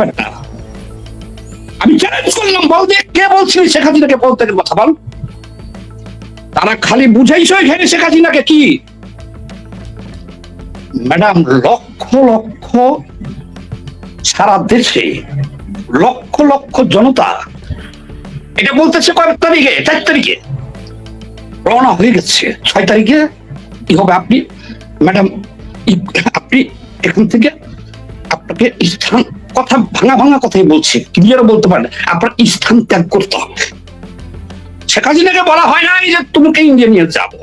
ব্যাপারটা আমি চ্যালেঞ্জ করলাম, বল যে কে বলছিলি শেখ হাসিনাকে পদত্যাগের কথা বল। তারা খালি বুঝাইছো এখানে শেখ হাসিনাকে কি ম্যাডাম, লক্ষ লক্ষ সারা দেশে লক্ষ লক্ষ জনতা এটা বলতেছে কয়েক তারিখে, 4 তারিখে রওনা হয়ে গেছে, 6 তারিখে কি হবে আপনি ম্যাডাম, আপনি এখান থেকে আপনাকে স্থান, কথা ভাঙা ভাঙা কথাই বলছে, ক্লিয়ার বলতে পারেন, আপনার স্থান ত্যাগ করতে হবে। শেখ হাসিনাকে বলা হয় না যে তোমাকে ইঞ্জিনিয়ার যাবো,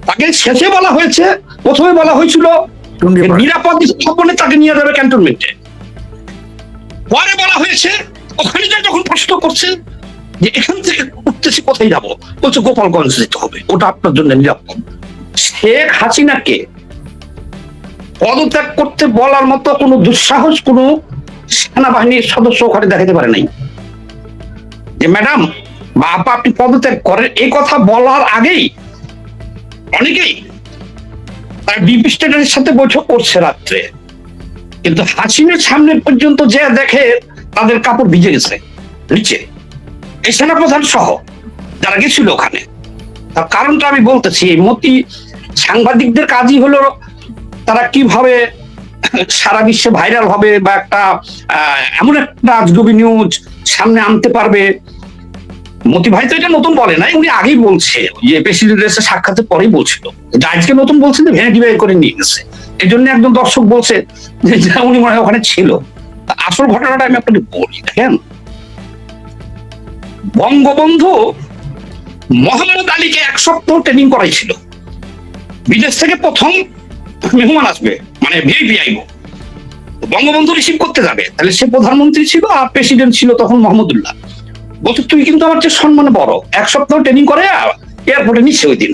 তাকে শেষে বলা হয়েছে, প্রথমে বলা হয়েছিল নিরাপদ স্থাপনে তাকে নিয়ে যাবে ক্যান্টনমেন্টে, পরে বলা হয়েছে ওখানে যখন প্রশ্ন করছে যে এখান থেকে উঠতেছি কোথায় যাবো, বলছে গোপালগঞ্জ যেতে হবে, ওটা আপনার জন্য নিরাপদ। শেখ হাসিনাকে পদত্যাগ করতে বলার মতো কোনো দুঃসাহস কোনো সেনাবাহিনীর সদস্য ওখানে দেখাতে পারে নাই যে ম্যাডাম বা আপা আপনি পদত্যাগ করেন। এই কথা বলার আগেই অনেকেই তার ডিপ স্টেটের সাথে বৈঠক করছে রাত্রে, কিন্তু হাসিনার সামনে পর্যন্ত যে দেখে তাদের কাপড় ভিজে গেছে নিচে, এই সেনাপ্রধান সহ যারা গেছিল ওখানে। তার কারণটা আমি বলতেছি, মতি সাংবাদিকদের কাজই হলো তারা কিভাবে সারা বিশ্বে ভাইরাল হবে বা একটা এমন একটা আজগুবি নিউজ সামনে আনতে পারবে। মতি ভাই তো এটা নতুন বলে নাই, উনি আগেই বলছে, যে প্রেসিডেন্টের সাক্ষাতের পরেই বলছিল, আজকে নতুন বলছে যে ভ্যানিটি ব্যাগ করে নিয়ে গেছে। এই জন্য একজন দর্শক বলছে যে উনি মনে হয় ওখানে ছিল। আসল ঘটনাটা আমি আপনাকে বলি, দেখেন বঙ্গবন্ধু মোহাম্মদ আলীকে 1 সপ্তাহ ট্রেনিং করাইছিল, বিদেশ থেকে প্রথম মেহমান আসবে মানে ভিআইপি আইব, বঙ্গবন্ধু রিসিভ করতে যাবে, তাহলে সে প্রধানমন্ত্রী ছিল আর প্রেসিডেন্ট ছিল তখন মোহাম্মদুল্লাহ। বলছে তুই কিন্তু আমার চেয়ে সম্মানে বড়, 1 সপ্তাহ ট্রেনিং করে এয়ারপোর্টে নিচ্ছে ওই দিন।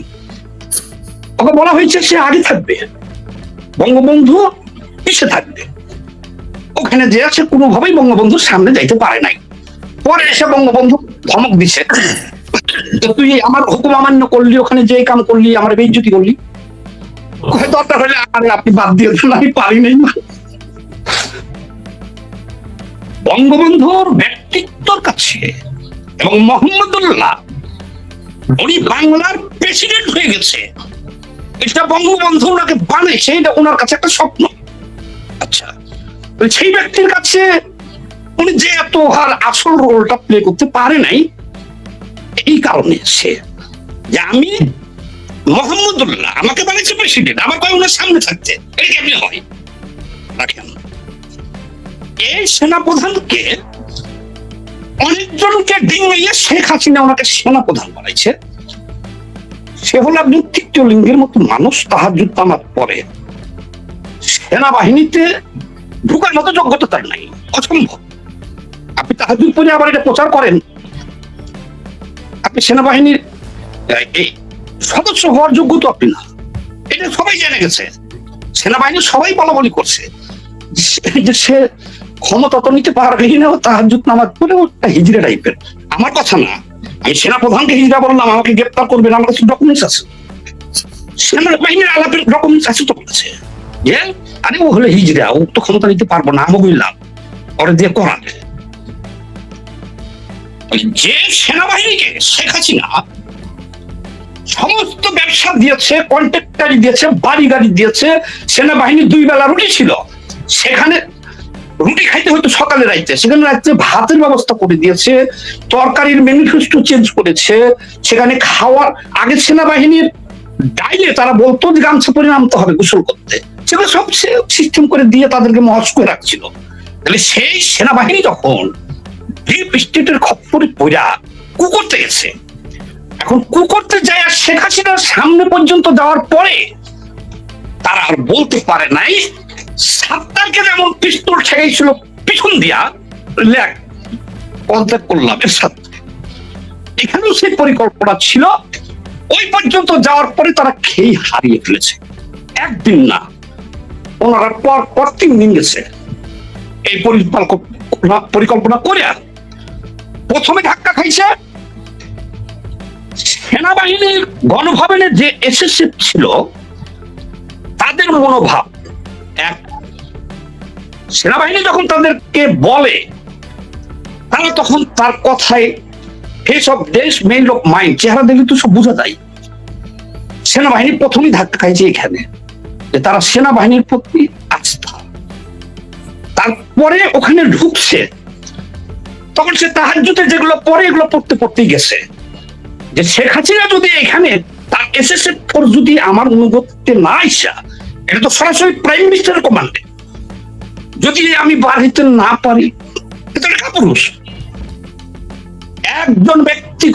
ওকে বলা হয়েছে সে আগে থাকবে, বঙ্গবন্ধু পিছিয়ে থাকবে। ওখানে যে আছে কোনোভাবেই বঙ্গবন্ধুর সামনে যাইতে পারে নাই। পরে এসে বঙ্গবন্ধু ধমক দিছে, তুই আমার হুকুম অমান্য করলি, ওখানে যে কাম করলি, আমার বেইজ্জতি করলি, দরকার হলে আরে আপনি বাদ দিয়ে দেন, আমি পারি নাই। বঙ্গবন্ধুর ব্যক্তিত্বর কাছে এবং মোহাম্মদুল্লাহ উনি বাংলার প্রেসিডেন্ট হয়ে গেছে, এটা বঙ্গবন্ধু ওনাকে বানাইছে, এটা ওনার কাছে একটা স্বপ্ন। আচ্ছা, সেই ব্যক্তির কাছে উনি যে এত আর আসল রোলটা প্লে করতে পারে নাই, এই কারণে সে যে আমি মোহাম্মদুল্লাহ আমাকে বানিয়েছে প্রেসিডেন্ট, আমার কয় ওনার সামনে থাকতে, এটা কেমনি হয়? রাখেন, এই সেনাপ্রধানকে অনেকজনকে ডিঙিয়ে শেখ হাসিনা ওনাকে সেনাপ্রধান বানাইছে। সে হলো একজন তৃতীয় লিঙ্গের মতো মানুষ, তাহাজ্জুদ নামাজ পড়ে, সেনাবাহিনীতে ঢুকার মতো যোগ্যতা তার নাই, অসম্ভব। আপনি তাহাজ্জুদ পড়ে আবার এটা প্রচার করেন, আপনি সেনাবাহিনীর এই সদস্য হওয়ার যোগ্যতা আপনি না, এটা সবাই জেনে গেছে। সেনাবাহিনীর সবাই বলাবলি করছে যে সে ক্ষমতা তো নিতে পারবেই না, তাহাজ্জুদ নামাজ পড়ে একটা হিজড়া টাইপের। আমার কথা না, আমি সেনাপ্রধানকে হিজড়া বললাম, আমাকে গ্রেপ্তার করবেন, আমার কাছে ডকুমেন্টস আছে, সেনাবাহিনীর আলাপের ডকুমেন্টস আছে তো বলেছে যে আরে ও হলে হিজড়া, ও তো ক্ষমতা নিতে পারবো না, আমি বললাম ওরে দিয়ে করাবে। যে সেনাবাহিনীকে শেখ হাসিনা সমস্ত ব্যবসা দিয়েছে, কন্ট্রাক্টারি দিয়েছে, বাড়ি গাড়ি দিয়েছে, সেনাবাহিনী 2 বেলা রুটি ছিল, সেখানে রুটি খাইতে হতো সকালে রাইতে, সেখানে রাত্রে ভাতের ব্যবস্থা করে দিয়েছে, তরকারির ম্যানিফেস্টো চেঞ্জ করেছে, সেখানে খাওয়ার আগে সেনাবাহিনীর ডাইলে তারা বলতো যে গামছা পরে নামতে হবে গোসল করতে, সেগুলো সব সিস্টেম করে দিয়ে তাদেরকে মহজ করে রাখছিল। তাহলে সেই সেনাবাহিনী যখন ডিপ স্টেটের খপ্পরে পড়া কু করতে গেছে, এখন কু করতে যায় আর শেখ হাসিনার সামনে পর্যন্ত যাওয়ার পরে তারা আর বলতে পারে নাই সাত্তারকে যেমন পিস্তল ঠেকাইছিল পিছন দিয়া লেখ পদত্যাগ করলাম, এর সাথে এখানেও সেই পরিকল্পনা ছিল। ওই পর্যন্ত যাওয়ার পরে তারা খেয়ে হারিয়ে ফেলেছে, একদিন না ওনারা পর 3 দিন গেছে এই পরিকল্পনা করে। প্রথমে ধাক্কা খাইছে সেনাবাহিনীর গণভবনে যে এসএসএফ ছিল তাদের মনোভাব এক, সেনাবাহিনী যখন তাদেরকে বলে, তারা তখন তার কথায় ফেস অফ দেশ মেইল অফ মাইন্ড, চেহারা দেখলে তো সব বোঝা যায়। সেনাবাহিনী প্রথমেই ধাক্কা খাইছে এখানে, যে তারা সেনাবাহিনীর প্রতি আস্থা। তারপরে ওখানে ঢুকছে, তখন সে তাহাজ্জুদে যেগুলো পড়ে এগুলো পড়তে পড়তেই গেছে, যে শেখ হাসিনা যদি এখানে তার এসএসএফ ফোর্স যদি আমার অনুগত্যে না আসা, এটা তো সরাসরি প্রাইম মিনিস্টারের কমান্ডে, যদি আমি বাড়িতে না পারি, এটা কাপুরুষ। একজন ব্যক্তি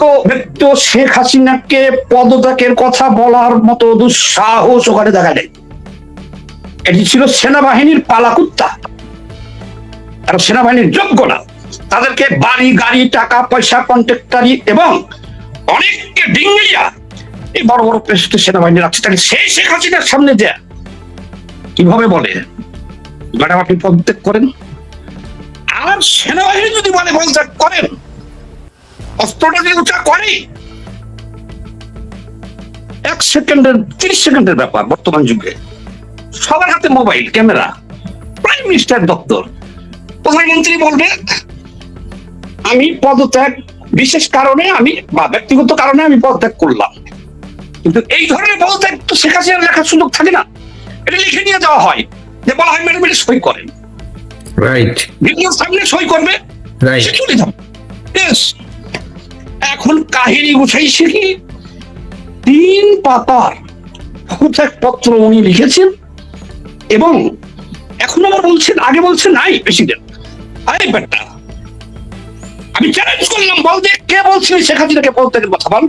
শেখ হাসিনাকে পদত্যাগের কথা বলার মতো দুঃসাহস ওখানে দেখা যায়। এটি ছিল সেনাবাহিনীর পালাকুত্তা, আর সেনাবাহিনীর যোগ্য না। তাদেরকে বাড়ি গাড়ি টাকা পয়সা কন্ট্রাক্টারি এবং অনেককে ডিঙ্গিয়া এই বড় বড় পেশাতে সেনাবাহিনী রাখছে, তাহলে সেই শেখ হাসিনার সামনে যে কিভাবে বলে ম্যাডাম আপনি পদত্যাগ করেন, আর সেনাবাহিনী যদি বলে পদত্যাগ করেন, অস্ত্রটা যদি উঁচা করে, 1 সেকেন্ডের 30 সেকেন্ডের ব্যাপার। বর্তমান যুগে সবার হাতে মোবাইল, ক্যামেরা, প্রাইম মিনিস্টার দপ্তর, প্রধানমন্ত্রী বলবে আমি পদত্যাগ বিশেষ কারণে আমি বা ব্যক্তিগত কারণে আমি পদত্যাগ করলাম। কিন্তু এই ধরনের পদত্যাগ তো শেখ হাসিনার লেখার সুযোগ থাকে না, এটা লিখে নিয়ে যাওয়া হয়, যে বলা হয় ম্যাডাম এটা সই করেন, রাইট, ভিডিওর সামনে সই করবে, রাইট, চলে যাবে। এখন কাহিনী গুছাইছে কি, 3 পাতার পত্র উনি লিখেছেন, এবং এখন আবার বলছেন, আগে বলছেন নাই প্রেসিডেন্ট, আরে বেটা আমি চ্যালেঞ্জ করলাম, বলতে কে বলছিল শেখ হাসিনাকে পদত্যাগের কথা বল।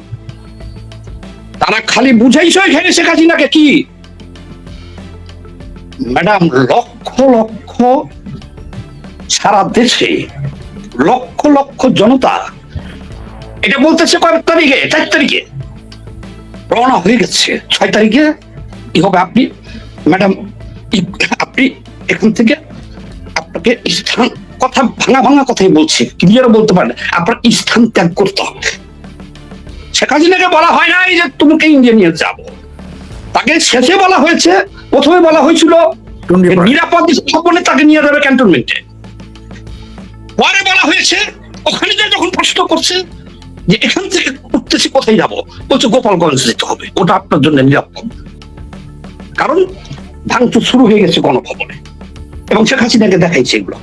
তারা খালি বুঝাইছে এখানে শেখ হাসিনাকে কি, ম্যাডাম লক্ষ লক্ষ সারা দেশে লক্ষ লক্ষ জনতা এটা বলতেছে কয় তারিখে, 4 তারিখে রওনা হয়ে গেছে, 6 তারিখে কি হবে। আপনি ম্যাডাম আপনি এখান থেকে আপনাকে স্থান, কথা ভাঙা ভাঙা কথাই বলছে, ক্লিয়ার বলতে পারেন, আপনার স্থান ত্যাগ করতে হবে। শেখ হাসিনাকে বলা হয় না এই যে তোমাকে ইন্ডিয়া নিয়ে যাব, তাকে শেষে বলা হয়েছে, প্রথমে বলা হয়েছিল নিরাপদ স্থাপনে তাকে নিয়ে যাবে ক্যান্টনমেন্টে, পরে বলা হয়েছে ওখানে যে যখন প্রশ্ন করছে যে এখান থেকে উঠতেছি কোথায় যাবো, বলছে গোপালগঞ্জ যেতে হবে, ওটা আপনার জন্য নিরাপদ, কারণ ভাঙচুর শুরু হয়ে গেছে গণভবনে, এবং শেখ হাসিনাকে দেখাইছে এগুলো,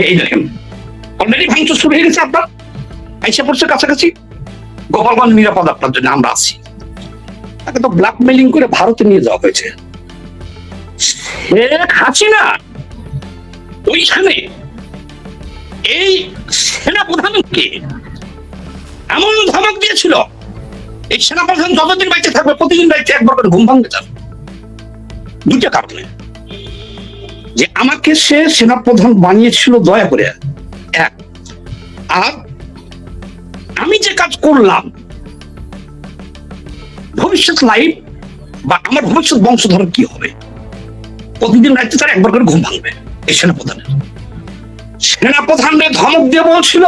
এই দেখেন অলরেডি ভাঙচুর শুরু হয়ে গেছে, আপনার আইসা পড়ছে কাছাকাছি, গোপালগঞ্জ নিরাপদ আপনার জন্য, আমরা আছি। তাকে তো ব্ল্যাকমেইলিং করে ভারতে নিয়ে যাওয়া হয়েছে। শেখ হাসিনা ওইখানে এই সেনাপ্রধানকে এমন ধমক দিয়েছিল, এই সেনাপ্রধান যতদিন বাইচে থাকবে প্রতিদিন রাইতে একবার করে ঘুম ভাঙবে তার, 2টা কারণে। যে আমাকে সে সেনাপ্রধান বানিয়েছিল দয়া করে, 1, আর আমি যে কাজ করলাম ভবিষ্যৎ লাইফ বা আমার ভবিষ্যৎ বংশধর কি হবে, প্রতিদিন রাইতে তার একবার করে ঘুম ভাঙবে। এই সেনাপ্রধানের ধমক দিয়ে বলছিল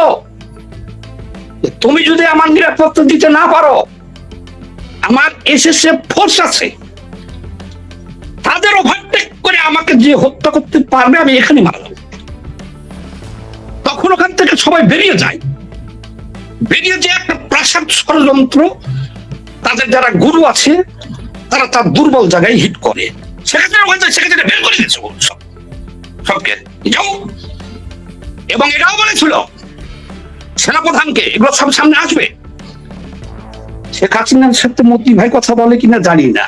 তুমি যদি আমার নিরাপত্তা দিতে না পারো, আমার এসএসএফ ফোর্স আছে, তাদের ওভারটেক করে আমাকে যে হত্যা করতে পারবে আমি এখানে মারা যাবো। তখন ওখান থেকে সবাই বেরিয়ে যায়, বেরিয়ে যে একটা প্রাসাদ ষড়যন্ত্র, তাদের যারা গুরু আছে তারা তার দুর্বল জায়গায় হিট করে, সেক্ষেত্রে বের করে দিয়েছে সবকে যাও, এবং এটাও বলেছিল সেনাপ্রধানকে এগুলো সব সামনে আসবে। শেখ হাসিনার সাথে মতি ভাই কথা বলে কিনা জানি না,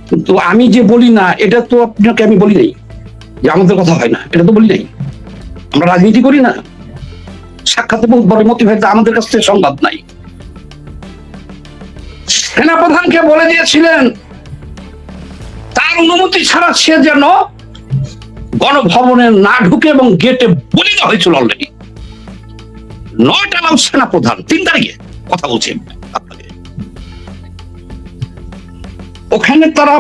কিন্তু আমি যে বলি না এটা তো আপনাকে আমি বলি নাই যে আমাদের কথা হয় না, এটা তো বলি নাই, আমরা রাজনীতি করি না, সাক্ষাতে বলে মতি ভাই আমাদের কাছ থেকে সংবাদ নাই। সেনাপ্রধানকে বলে দিয়েছিলেন তার অনুমতি ছাড়া সে যেন গণভবনে না ঢুকে, এবং গেটে বলে দেওয়া হয়েছিল অলরেডি, নট অ্যালাউ সেনাপ্রধান। 3 তারিখে কথা বলছেন আপনাকে, ওখানে তারা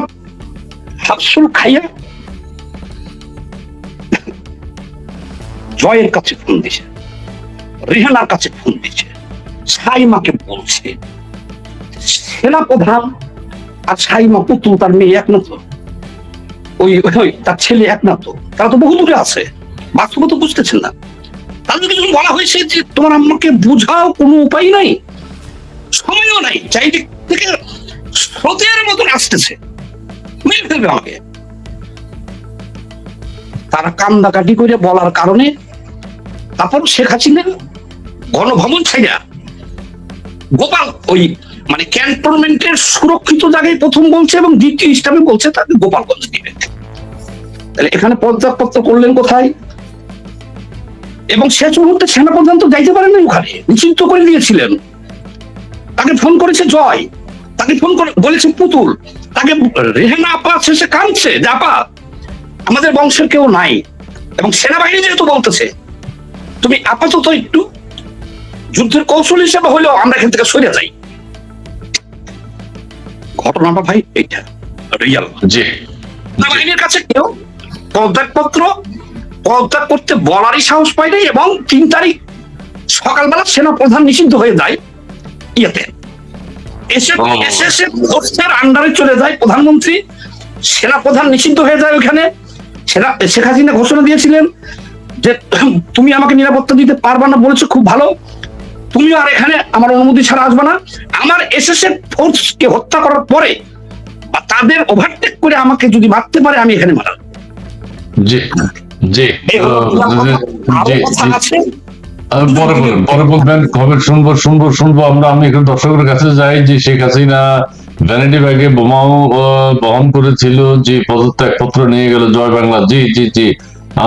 হাফসুল খাইয়া জয়ের কাছে ফোন দিছে, রিহানার কাছে ফোন দিছে, সাইমাকে বলছে, সেনাপ্রধান আর সাইমা পুতুল তার মেয়ে একমাত্র, তার ছেলে এক না, তো তারা তো বহু দূরে আছে, বাস্তবতা বুঝতেছেন না। তাদের কিছু বলা হয়েছে যে তোমার আম্মাকে বুঝাও, কোনো উপায় নাই, সময়ও নাই, চারিদিক থেকে স্রোতের মতন আসতেছে, মেরে ফেলবে আমাকে। তারা কান্দাকাটি করে বলার কারণে তারপর শেখ হাসিনা গণভবন ছাইরা গোপাল মানে ক্যান্টনমেন্টের সুরক্ষিত জায়গায় প্রথম বলছে এবং দ্বিতীয় স্টাফে বলছে তাকে গোপালগঞ্জ দিবে। তাহলে এখানে পদত্যাগপত্র করলেন কোথায়? এবং শেষ মুহূর্তে সেনাপ্রধান তো যাইতে পারেন না, ওখানে নিষিদ্ধ করে দিয়েছিলেন। তাকে ফোন করেছে জয়, তাকে ফোন করে বলেছে পুতুল, তাকে রেহানা আপা শেষে কাঁদছে যে আপা আমাদের বংশের কেউ নাই, এবং সেনাবাহিনী যেহেতু বলতেছে তুমি আপাতত একটু যুদ্ধের কৌশল হিসেবে হলেও আমরা এখান থেকে সরে যাই। ঘটনাটা ভাই এইটা রিয়াল। সেনাবাহিনীর কাছে কেউ পদত্যাগ করতে বলারই সাহস পায় নাই, এবং 3 তারিখ সকালবেলা সেনাপ্রধান নিষিদ্ধ হয়ে যায় ইয়েতে, এসএসএফ ফোর্সের আন্ডারে চলে যায় প্রধানমন্ত্রী, সেনাপ্রধান নিষিদ্ধ হয়ে যায় ওখানে। শেখ হাসিনা ঘোষণা দিয়েছিলেন যে তুমি আমাকে নিরাপত্তা দিতে পারবা না, বলেছো খুব ভালো, তুমিও আর এখানে আমার অনুমতি ছাড়া আসবে না। আমার এসএসএফ ফোর্সকে হত্যা করার পরে বা তাদের ওভারটেক করে আমাকে যদি মারতে পারে আমি এখানে মারা। জি জি পরে বলবেন, কবে শুনবো আমরা। আমি এখন দর্শকের কাছে যাই যে শেখ হাসিনা ভ্যানিটি ব্যাগে বোমাও বহন করেছিল, যে পদত্যাগপত্র নিয়ে গেল জয় বাংলা। জি জি জি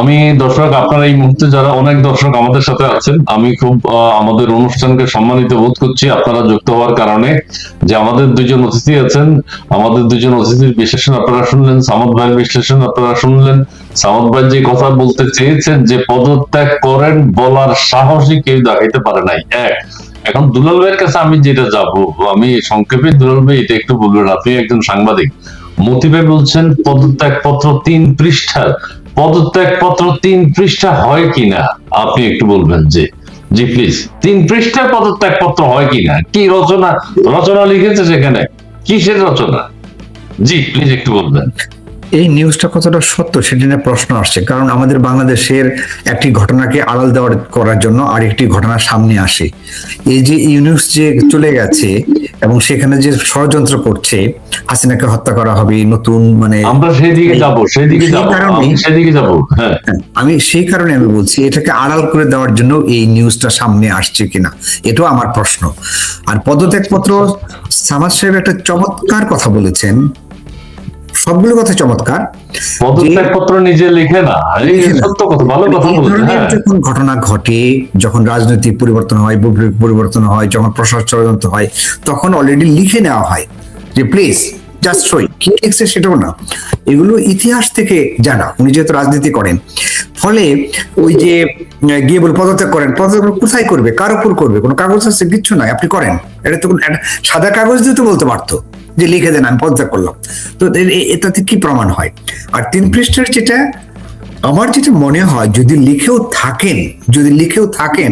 আমি দর্শক, আপনারা এই মুহূর্তে যারা অনেক দর্শক আমাদের সাথে আছেন, আমি খুব আমাদের অনুষ্ঠানকে সম্মানিত বোধ করছি আপনারা যুক্ত হওয়ার কারণে। যে আমাদের 2 জন অতিথি আছেন, আমাদের 2 জন অতিথির বিশ্লেষণ আপনারা শুনলেন, সামদ ভাইয়ের বিশ্লেষণ আপনারা শুনলেন। সামদ ভাই যে কথা বলতে চেয়েছেন যে পদত্যাগ করেন বলার সাহসই কেউ দেখাইতে পারে নাই। এখন দুলাল ভাইয়ের কাছে আমি যেটা যাব, আমি সংক্ষেপে দুলাল ভাই এটা একটু বলবেন, আপনি একজন সাংবাদিক। মতি ভাই বলছেন পদত্যাগপত্র 3 পৃষ্ঠার, পদত্যাগপত্র 3 পৃষ্ঠা হয় কিনা আপনি একটু বলবেন। যে জি প্লিজ, 3 পৃষ্ঠার পদত্যাগপত্র হয় কিনা, কি রচনা লিখেছে সেখানে, কিসের রচনা? জি প্লিজ একটু বলবেন। এই নিউজটা কতটা সত্য সেটা নিয়ে প্রশ্ন আসছে, কারণ আমাদের বাংলাদেশের একটি ঘটনাকে আড়াল দেওয়ার করার জন্য আরেকটি ঘটনা সামনে আসে। এই যে ইউনিউস যে চলে গেছে এবং সেখানে যে ষড়যন্ত্র করছে হাসিনাকে হত্যা করা হবে, নতুন মানে আমরা সেদিকে যাব। হ্যাঁ, আমি সেই কারণে আমি বলছি এটাকে আড়াল করে দেওয়ার জন্য এই নিউজটা সামনে আসছে কিনা, এটাও আমার প্রশ্ন। আর পদত্যাগপত্র, সামাদ সাহেব একটা চমৎকার কথা বলেছেন, সবগুলো কথা চমৎকার। পদত্যাগপত্র নিজে লিখে না, সত্য কথা, ভালো কথা বলেছেন। যখন ঘটনা ঘটে, যখন রাজনৈতিক পরিবর্তন হয়, বৈপ্লবিক পরিবর্তন হয়, যখন প্রশাসন ষড়যন্ত্র হয়, তখন অলরেডি লিখে নেওয়া হয় যে প্লিজ জাস্ট সই। কি লিখছে সেটাও না, এগুলো ইতিহাস থেকে জানা, উনি যেহেতু রাজনীতি করেন। ফলে ওই যে গিয়ে বলে পদত্যাগ করেন, পদত্যাগ কোথায় করবে, কার উপর করবে, কোনো কাগজ আছে কিচ্ছু নাই, আপনি করেন। এটা তো সাদা কাগজ দিয়ে তো বলতে পারতো যে লিখে দেন আমি পদত্যাগ করলাম। তো এটাতে কি প্রমাণ হয়? আর 3 পৃষ্ঠার যেটা আমার যেটা মনে হয়, যদি লিখেও থাকেন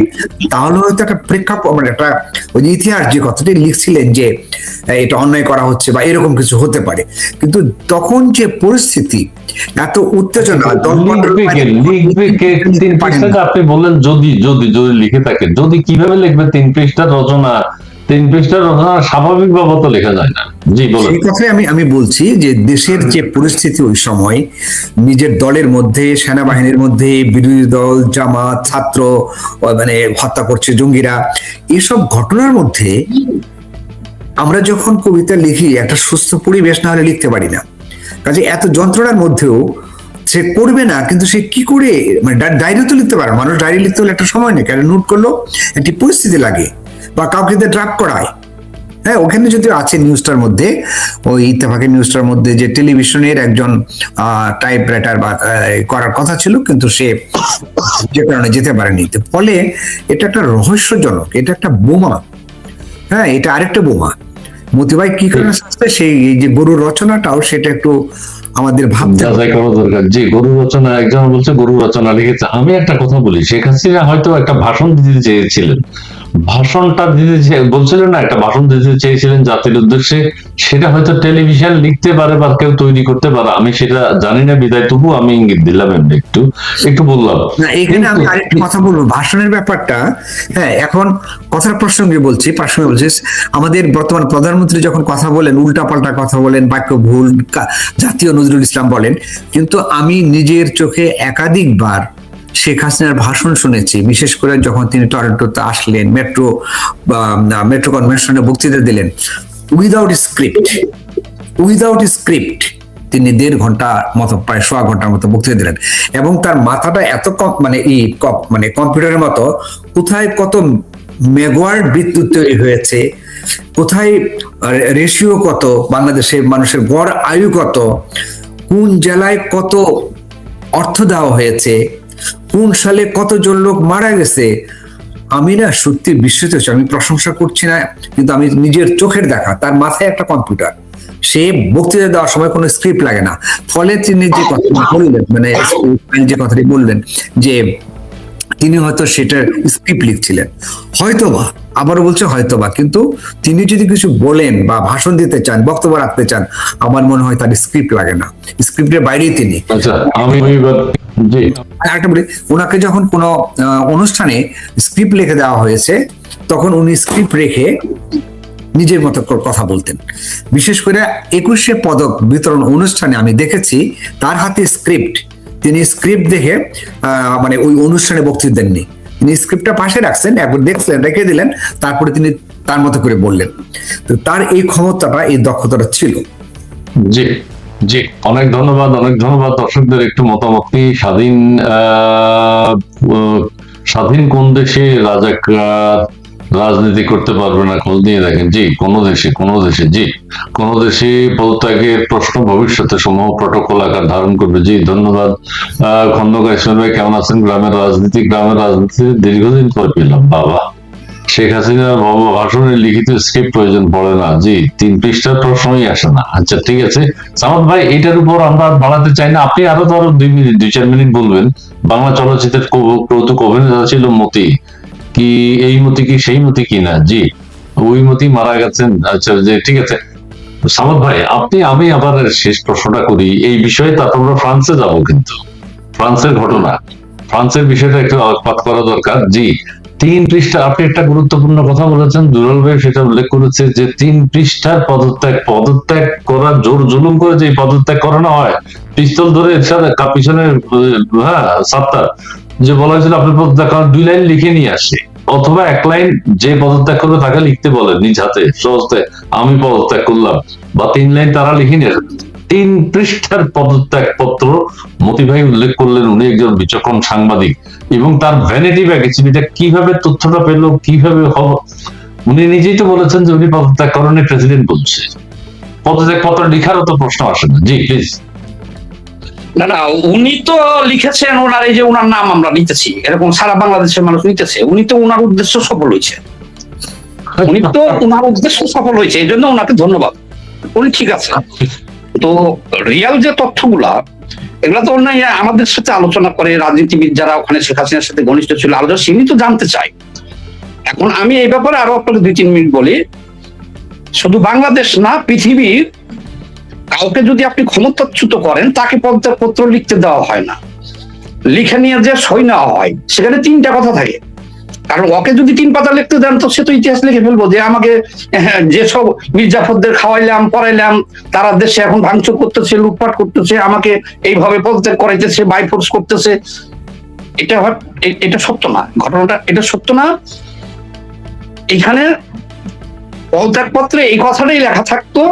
তাহলে হয়তো একটা প্রেক্ষাপট, মানে একটা ওই ইতিহাস যে কথাটি লিখছিলেন যে এটা অন্যায় করা হচ্ছে বা এরকম কিছু হতে পারে, কিন্তু তখন যে পরিস্থিতি, এত উত্তেজনা, আপনি বললেন যদি যদি যদি লিখে থাকেন, যদি কিভাবে লিখবে 3 পৃষ্ঠার রচনা? 3 পৃষ্ঠার রচনা স্বাভাবিকভাবে তো লেখা যায় না। জি বলুন। সেই কথাই আমি বলছি যে দেশের যে পরিস্থিতি ওই সময়, নিজের দলের মধ্যে, সেনাবাহিনীর মধ্যে বিরোধী দল, জামাত, ছাত্র মানে হত্যা করছে জঙ্গিরা, এসব ঘটনার মধ্যে আমরা যখন কবিতা লিখি একটা সুস্থ পরিবেশ না হলে লিখতে পারি না। কাজে এত যন্ত্রণার মধ্যেও সে করবে না, কিন্তু সে কি করে, মানে ডায়েরি তো লিখতে পারে, মানুষ ডায়েরি লিখতে হলে একটা সময় নেই, কারণ নোট করলো একটি পরিস্থিতি লাগে, বা কাউকে ড্রাগ করায়। হ্যাঁ, ওখানে যদি আছে নিউজটার মধ্যে, ওই ইত্তেফাকের নিউজটার মধ্যে যে টেলিভিশনের একজন টাইপ রাইটার বা করার কথা ছিল, কিন্তু সে যে কারণে যেতে পারেনি। ফলে এটা একটা রহস্যজনক, এটা একটা বোমা। হ্যাঁ, এটা আরেকটা বোমা। মতিভাই কি কারণে সেই যে গরুর রচনাটাও সেটা একটু আমাদের ভাবতে করা দরকার। যে গরু রচনা, একজন বলছে গরু রচনা লিখেছে। আমি একটা কথা বলি, শেখ হাসিনা হয়তো একটা ভাষণ দিতে চেয়েছিলেন, ভাষণটা বলছিলেন না, একটা ভাষণ দিতে চেয়েছিলেন জাতির উদ্দেশ্যে, সেটা হয়তো টেলিভিশন লিখতে পারে বা কেউ তৈরি করতে পারে, আমি সেটা জানি না, বিদায় তবু আমি ইঙ্গিত দিলাম, এমনি একটু একটু বললাম। না, এখানে আমি আরেকটা কথা বলবো ভাষণের ব্যাপারটা। হ্যাঁ, এখন কথার প্রসঙ্গে বলছি, আমাদের বর্তমান প্রধানমন্ত্রী যখন কথা বলেন, উল্টাপাল্টা কথা বলেন, বাক্য ভুল, জাতীয় নজরুল ইসলাম বলেন, কিন্তু আমি নিজের চোখে একাধিকবার শেখ হাসিনার ভাষণ শুনেছি, বিশেষ করে যখন তিনি টরন্টোতে আসলেন, মেট্রো কনভেনশনে বক্তৃতা দিলেন, উইদাউট স্ক্রিপ্ট তিনি 1.5 ঘন্টা মতো, প্রায় 1.25 ঘন্টার মতো বক্তৃতা দিলেন। এবং তার মাথাটা এত মানে কম্পিউটারের মতো, কোথায় কত মেগাওয়াট বিদ্যুৎ তৈরি হয়েছে, কোথায় রেশিও কত, বাংলাদেশের মানুষের গড় আয়ু কত, কোন জেলায় কত অর্থ দেওয়া হয়েছে, কোন সালে কতজন লোক মারা গেছে, আমি না সত্যি বিস্মিত হচ্ছি। আমি প্রশংসা করছি না, কিন্তু আমি নিজের চোখের দেখা, তার মাথায় একটা কম্পিউটার, সে বক্তৃতা দেওয়ার সময় কোনো স্ক্রিপ্ট লাগে না। ফলে তিনি যে কথা বললেন, মানে যে কথাটি বললেন, যে তিনি হয়তো সেটার স্ক্রিপ্ট লিখছিলেন, হয়তোবা, আবারও বলছে হয়তোবা, কিন্তু তিনি যদি কিছু বলেন বা ভাষণ দিতে চান, বক্তব্য রাখতে চান, আমার মনে হয় তার স্ক্রিপ্ট লাগে না, স্ক্রিপ্টের বাইরেই তিনি। আচ্ছা, আমি জি আরেকটা বলি, ওনাকে যখন কোনো অনুষ্ঠানে স্ক্রিপ্ট লিখে দেওয়া হয়েছে, তখন উনি স্ক্রিপ্ট রেখে নিজের মতো করে কথা বলতেন। বিশেষ করে 21শে পদক বিতরণ অনুষ্ঠানে আমি দেখেছি তার হাতে স্ক্রিপ্ট, তিনি স্ক্রিপ্ট দেখে মানে ওই অনুষ্ঠানে বক্তৃতা দেননি, তিনি স্ক্রিপ্টটা পাশে রাখছেন, একবার দেখছিলেন, রেখে দিলেন, তারপরে তিনি তার মতো করে বললেন। তো তার এই ক্ষমতাটা, এই দক্ষতাটা ছিল। জি জি, অনেক ধন্যবাদ, অনেক ধন্যবাদ। দর্শকদের একটু মতামত কি, স্বাধীন কোন দেশে রাজাকার রাজনীতি করতে পারবে না, খোঁজ নিয়ে দেখেন। জি, কোন দেশে জি, কোন দেশে পদত্যাগের প্রশ্ন ভবিষ্যতে সমূহ প্রটোকল আকার ধারণ করবে। জি, ধন্যবাদ। খন্দকার ইসমাইল ভাই কেমন আছেন? গ্রামের রাজনীতি দীর্ঘদিন পর পেলাম। বাবা, শেখ হাসিনার ভাষণে লিখিত স্ক্রিপ্ট প্রয়োজন পড়ে না। জি, 3 পৃষ্ঠার প্রশ্নই আসে না। আচ্ছা, ঠিক আছে সামাদ ভাই, এটার উপর আমরা বাড়াতে চাই না, আপনি আরো ধরো 2-4 মিনিট বলবেন। বাংলা চলচ্চিত্রের কৌতুক অভিনেতা ছিল মতি, কি এই মতি কি সেই মতি কিনা? জি, ওই মতি মারা গেছেন। আচ্ছা, যে ঠিক আছে সামাদ ভাই, আমি আবার শেষ প্রশ্নটা করি এই বিষয়ে, তারপর আমরা ফ্রান্সে যাব, কিন্তু ফ্রান্সের ঘটনা, ফ্রান্সের বিষয়টা একটু আলোকপাত করা দরকার। জি, 3 পৃষ্ঠা, আপনি একটা গুরুত্বপূর্ণ কথা বলেছেন, দুলাল ভাই সেটা উল্লেখ করেছে যে 3 পৃষ্ঠার পদত্যাগ করা, জোর জুলুম করে যে পদত্যাগ করানো হয়, পিস্তল ধরে এর সাথে পিছনে, হ্যাঁ, সাত্তার যে বলা হয়েছিল আপনি পদত্যাগ করার 2 লাইন লিখে নিয়ে আসে, অথবা 1 লাইন যে পদত্যাগ করবে তাকে লিখতে বলে নিজ হাতে সহজে, আমি পদত্যাগ করলাম, বা 3 লাইন তারা লিখে নিয়ে আসে। 3 পৃষ্ঠার পদত্যাগ পত্র মতি ভাই উল্লেখ করলেন, উনি একজন বিচক্ষণ সাংবাদিক, এবং তার ভ্যানিটি ব্যাগে এটা কিভাবে তথ্যটা পেল, কিভাবে হলো, উনি নিজেই তো বলেছেন যে উনি পদত্যাগ করেন, প্রেসিডেন্ট বলছে। পদত্যাগ পত্র লিখারও তো প্রশ্ন আসে না। জি প্লিজ। না, উনি তো লিখেছেন, ওনার এই যে ওনার নাম আমরা নিতেছি, এরকম সারা বাংলাদেশের মানুষ নিতেছে, উনি তো ওনার উদ্দেশ্য সফল হয়েছে, এই জন্য ওনাকে ধন্যবাদ, উনি ঠিক আছে। তো রিয়াল যে তথ্যগুলা, এগুলা তো অন্য আমাদের সাথে আলোচনা করে, রাজনীতিবিদ যারা ওখানে শেখ হাসিনার সাথে ঘনিষ্ঠ ছিল, আলোচনা তিনি তো জানতে চাই। এখন আমি এই ব্যাপারে আরো আপনাকে 2-3 মিনিট বলি। শুধু বাংলাদেশ না, পৃথিবীর কাউকে যদি আপনি ক্ষমতাচ্যুত করেন, তাকে পদত্যাগপত্র লিখতে দেওয়া হয় না, লিখে নিয়ে যে সই নেওয়া হয়, সেখানে 3টা কথা থাকে। কারণ ওকে যদি 3 পাতা লিখতে দেন, তো সে তো ইতিহাস লিখে ফেলবো যে আমাকে যেসব মির্জাফরদের খাওয়াইলাম পড়াইলাম, তারা দেশে এখন ভাঙচুর করতেছে, লুটপাট করতেছে, আমাকে এইভাবে পদত্যাগ করাইতেছে, বাই ফোর্স করতেছে। এটা সত্য না, ঘটনাটা এটা সত্য না। এখানে পদত্যাগপত্রে এই কথাটাই লেখা থাকতো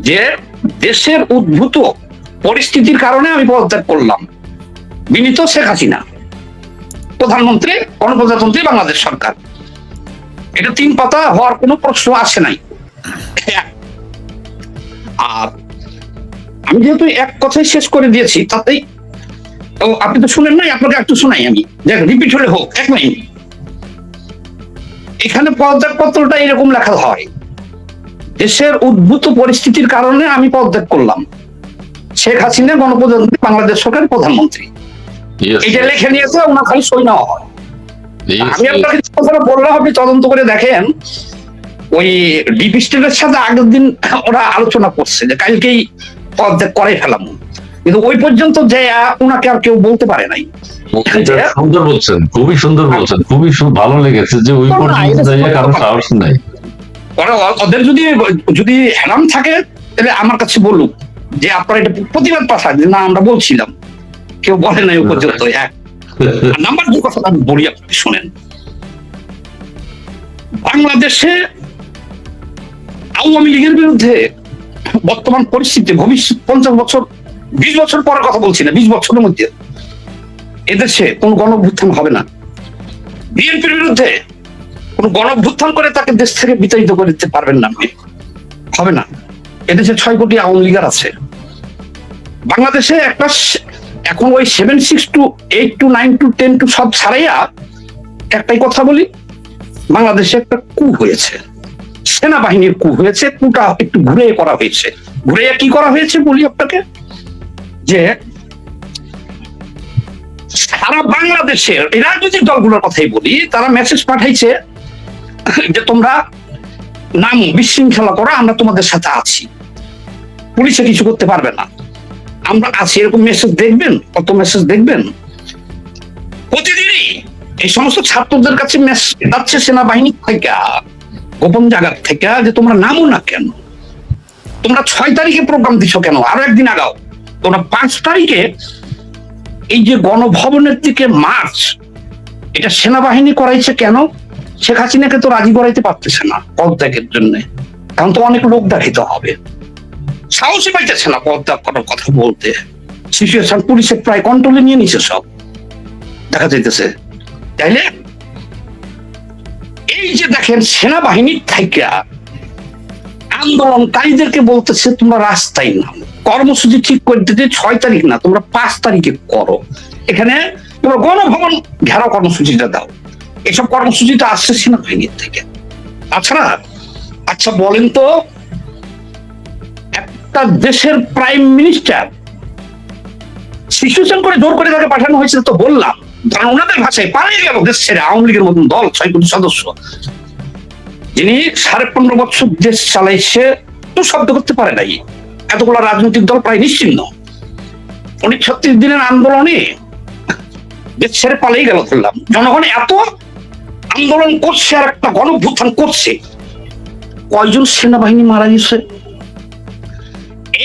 যে দেশের উদ্ভূত পরিস্থিতির কারণে আমি পদত্যাগ করলাম, বিনীত শেখ হাসিনা, প্রধানমন্ত্রী, গণপ্রজাতন্ত্রী বাংলাদেশ সরকার। এটা 3 পাতা হওয়ার কোনো প্রশ্ন আসে নাই। আর আমি যেহেতু এক কথাই শেষ করে দিয়েছি, তাতেই আপনি তো শুনেন নাই, আপনাকে একটু শোনাই আমি, দেখ রিপিট হলে হোক। 1 মিনিট, এখানে পদত্যাগপত্রটা এরকম লেখা হয়, দেশের উদ্ভূত পরিস্থিতির কারণে আমি পদত্যাগ করলাম, শেখ হাসিনা গণপ্রজাতন্ত্রী বাংলাদেশ সরকারের প্রধানমন্ত্রী। এটা লিখে নিয়েছে, ওনার খালি সই নেওয়া হয়। আমি আপনাকে যে কথাটা বললাম, আপনি তদন্ত করে দেখেন। ওই ডিপ স্টেটের সাথে আগের দিন ওরা আলোচনা করছে যে কালকেই পদত্যাগ করে ফেলাম, কিন্তু ওই পর্যন্ত যে ওনাকে আর কেউ বলতে পারে নাই। সুন্দর বলছেন, খুবই সুন্দর বলছেন, খুবই ভালো লেগেছে যে ওই পর্যন্ত যাইয়া কারো সাহস নাই। ওরা ওদের যদি হেরাম থাকে তাহলে আমার কাছে বলুক যে আপনারা এটা প্রতিবাদ পাঠান যে না আমরা বলছিলাম, কেউ বলে নাই ওই পর্যন্ত। এক নাম্বার 2 কথা আমি বলি, আপনি শোনেন। বাংলাদেশে আওয়ামী লীগের বিরুদ্ধে বর্তমান পরিস্থিতি, ভবিষ্যৎ 50 বছর 20 বছর পরের কথা বলছি না, 20 বছরের মধ্যে এদেশে কোন গণঅভ্যুত্থান হবে না। বিএনপির বিরুদ্ধে কোন গণঅভ্যুত্থান করে তাকে দেশ থেকে বিতাড়িত করে দিতে পারবেন না, আপনি হবে না। এদেশে 6 কোটি আওয়ামী লীগার আছে। বাংলাদেশে একটা এখন ওই 7, 6 to 8 to 9 to 10 to সব ছাড়াইয়া একটাই কথা বলি, বাংলাদেশে একটা কু হয়েছে, সেনাবাহিনীর কু হয়েছে। কুটা একটু ঘুরে করা হয়েছে। ঘুরে কি করা হয়েছে বলি আপনাকে, যে সারা বাংলাদেশের এই রাজনৈতিক দলগুলোর কথাই বলি, তারা মেসেজ পাঠাইছে যে তোমরা নাম বিশৃঙ্খলা করো, আমরা তোমাদের সাথে আছি, পুলিশে কিছু করতে পারবে না, আমরা আছি। এরকম মেসেজ দেখবেন, কত মেসেজ দেখবেন প্রতিদিনই এই সমস্ত ছাত্রদের কাছে মেসেজ যাচ্ছে সেনাবাহিনী থেকে, গোপন জায়গা থেকে, যে তোমরা নামো না কেন, তোমরা 6 তারিখে প্রোগ্রাম দিচ্ছ কেন, আরো একদিন আগাও, তোমরা 5 তারিখে এই যে গণভবনের দিকে মার্চ, এটা সেনাবাহিনী করাইছে কেন? শেখ হাসিনাকে তো রাজি করাইতে পারতেছে না পদত্যাগের জন্য, কারণ তো অনেক লোক দেখাইতে হবে, সাহসী পাইতেছে না পদত্যাগ করার কথা বলতে। সিচুয়েশন পুলিশের প্রায় কন্ট্রোলে নিয়ে নিছে, সব দেখা যাইতেছে। তাইলে এই যে দেখেন সেনাবাহিনীর থেকে আন্দোলনকারীদেরকে বলতেছে তোমরা রাস্তায় নামো, কর্মসূচি ঠিক করে দিতে 6 তারিখ না, তোমরা 5 তারিখে করো, এখানে তোমরা গণভবন ঘেরাও কর্মসূচিটা দাও। এসব কর্মসূচিটা আসছে সেনাবাহিনীর থেকে। আচ্ছা বলেন তো, একটা দেশের প্রাইম মিনিস্টার সিচুয়েশন করে জোর করে তাকে পাঠানো হয়েছিল, তো বললাম, কারণ ওনাদের ভাষায় পালিয়ে গেল দেশ ছেড়ে, আওয়ামী লীগের মতন দল 6 কোটি সদস্য, যিনি 15.5 বছর দেশ চালাইছে, তো শব্দ করতে পারে নাই, এতগুলো রাজনৈতিক দল প্রায় নিশ্চিহ্ন। উনি 36 দিনের আন্দোলনে দেশ ছেড়ে পালিয়ে গেল। বললাম জনগণ এত আন্দোলন করছে আর একটা গণঅভ্যুত্থান করছে, কয়জন সেনাবাহিনী মারা গেছে?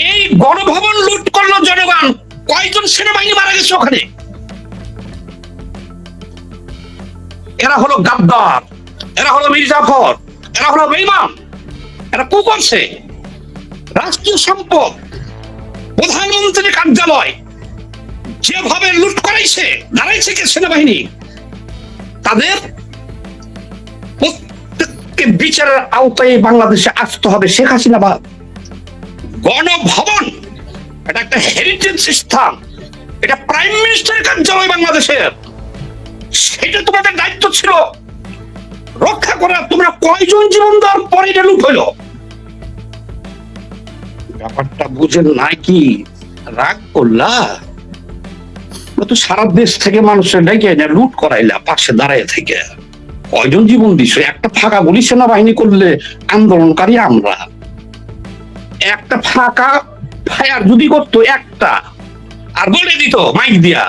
এই গণভবন লুট করলো জনগণ, কয়জন সেনাবাহিনী মারা গেছে ওখানে? এরা হলো গাদ্দার, এরা হলো মির্জাফর, এরা হলো বেঈমান, এরা কু করছে। রাষ্ট্রীয় সম্পদ, প্রধানমন্ত্রীর কার্যালয় যেভাবে লুট করাইছে, দাঁড়াইছে কে? সেনাবাহিনী। তাদের প্রত্যেককে বিচারের আওতায় বাংলাদেশে আসতে হবে। শেখ হাসিনা বাদ। গণভবন এটা একটা হেরিটেজ স্থান, এটা প্রাইম মিনিস্টারের কার্যালয় বাংলাদেশের, সেটা তোমাদের দায়িত্ব ছিল রক্ষা করা। তোমরা কয়জন জীবন দেওয়ার পরে এটা লুট হইলো? ব্যাপারটা বুঝেন নাকি? রাগ করলা তো সারা দেশ থেকে মানুষের ডেকে এনে লুট করাইলা, পাশে দাঁড়ায় থেকে কয়জন জীবন দিছ? একটা ফাঁকা গুলি সেনাবাহিনী করলে আন্দোলনকারী আমরা, একটা ফাঁকা ফায়ার যদি করতো একটা, আর বলে দিত মাইক দিয়া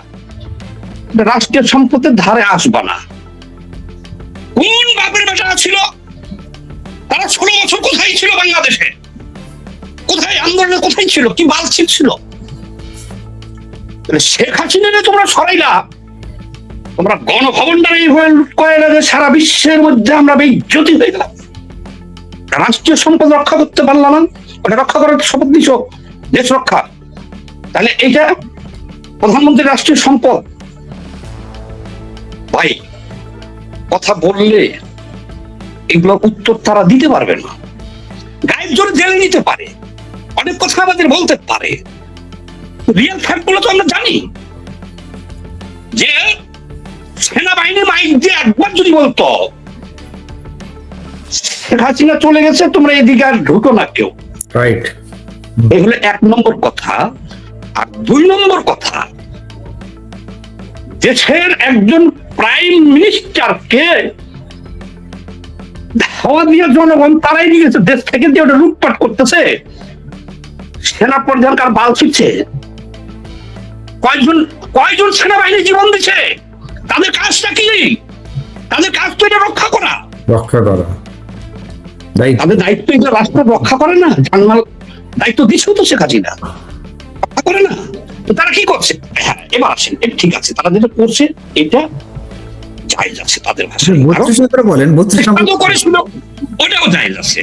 রাষ্ট্রীয় সম্পদের ধারে আসবা না। কোন বাপের বেটা ছিল? তারা 16 বছর কোথায় ছিল বাংলাদেশে? কোথায় আন্দোলনে কোথায় ছিল? কি বালছিল ছিল? শেখ হাসিনা তোমরা সরাইলা, তোমরা গণভবনটা এইভাবে লুট করে সারা বিশ্বের মধ্যে আমরা বেইজ্জতি হয়ে গেলাম। রাষ্ট্রীয় সম্পদ রক্ষা করতে পারলাম না, ওটা রক্ষা করার শপথ দিছ, দেশ রক্ষা। তাহলে এইটা প্রধানমন্ত্রীর রাষ্ট্রীয় সম্পদ। ভাই কথা বললে এগুলোর উত্তর তারা দিতে পারবে না, গায়ের জোরে জেলে নিতে পারে, অনেক কথা আমাদের বলতে পারে। রিয়েল ফ্যাক্ট গুলো তো আমরা জানি, যে সেনাবাহিনী মাইক দিয়ে একবার যদি বলতো শেখ হাসিনা চলে গেছে, তোমরা এদিকে আর ঢুকো না কেউ, রাইট? এই হলো 1 নম্বর কথা। আর 2 নম্বর কথা, দেশের একজন প্রাইম মিনিস্টারকে ধাওয়া দিয়ে জনগণ তারাই নিয়েছে দেশ থেকে, যে ওটা লুটপাট করতেছে। সেনা প্রধান কার বাল ছিটছে? কয়জন সেনাবাহিনী জীবন দিচ্ছে? তাদের কাজটা কি? তাদের কাজ তো এটা রক্ষা করা। তাদের দায়িত্ব এটা রাষ্ট্র রক্ষা করে না, জানমাল দায়িত্ব দিচ্ছেও তো শেখ হাসিনা, রক্ষা করে না। তো তারা কি করছে? হ্যাঁ, এবার আসেন, ঠিক আছে, তারা যেটা করছে এটা জায়েজ আছে তাদের ভাষায়। বলেন করেছিল ওটাও জায়েজ আছে,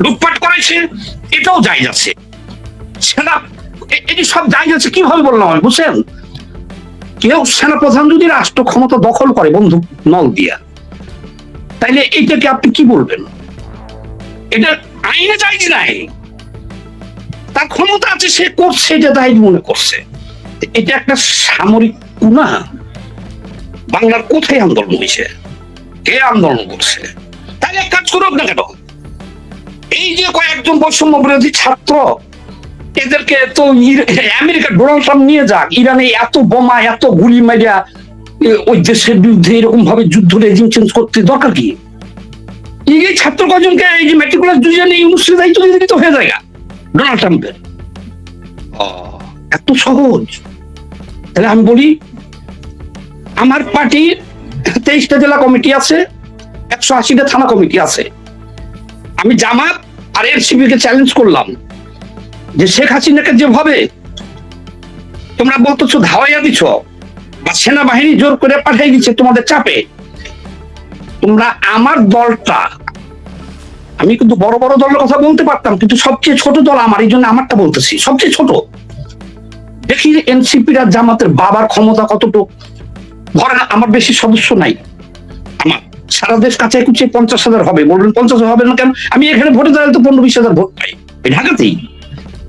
লুটপাট করেছে এটাও জায়েজ আছে, সেনা এটি সব জায়েজ আছে। কিভাবে বললাম আমি, বুঝছেন? কেউ সেনাপ্রধান যদি রাষ্ট্র ক্ষমতা দখল করে বন্দুক নল দিয়া, তাইলে এইটাকে আপনি কি বলবেন? এটা আইনে জায়েজ নাই, তার ক্ষমতা আছে, সে করছে, এটা জায়েজ মনে করছে। এটা একটা সামরিক গুনাহ। বাংলার কোথায় আন্দোলন হয়েছে? কে আন্দোলন করছে? তাহলে এক কাজ করুক না কেন, এই যে কয়েকজন বৈষম্য বিরোধী ছাত্র, এদেরকে তো আমেরিকা ডোনাল্ড ট্রাম্প নিয়ে যাক, ইরানে এত বোমা এত গুলি মারিয়া ওই দেশের বিরুদ্ধে এরকম ভাবে যুদ্ধ রেজিম চেঞ্জ করতে দরকার কি? এই ছাত্র কজনকে এই যে মেট্রিকুলার দুজনে ইউনিভার্সিটি দায়িত্ব দিয়ে দিতে হয়ে যায় ডোনাল্ড ট্রাম্পের। এত সহজ? তাহলে আমি বলি, আমার পার্টির 23টা জেলা কমিটি আছে, 180টা থানা কমিটি আছে। আমি জামাত আর এনসিপি কে চ্যালেঞ্জ করলাম যে শেখ হাসিনাকে যেভাবে তোমরা বলতেছো ধাওয়াইয়া দিছ বা সেনাবাহিনী জোর করে পাঠিয়ে দিচ্ছে তোমাদের চাপে, তোমরা আমার দলটা, আমি কিন্তু বড় বড় দলের কথা বলতে পারতাম, কিন্তু সবচেয়ে ছোট দল আমার, এই জন্য আমারটা বলতেছি, সবচেয়ে ছোট। দেখি এনসিপি আর জামাতের বাবার ক্ষমতা কতটুকু। ধরেন আমার বেশি সদস্য নাই, আমার সারা দেশ কাছে কুচে 50,000 হবে, বলবেন 50 হবে না কেন? আমি এখানে ভোটে দাঁড়ালে তো 15-20,000 ভোট পাই ঢাকাতেই।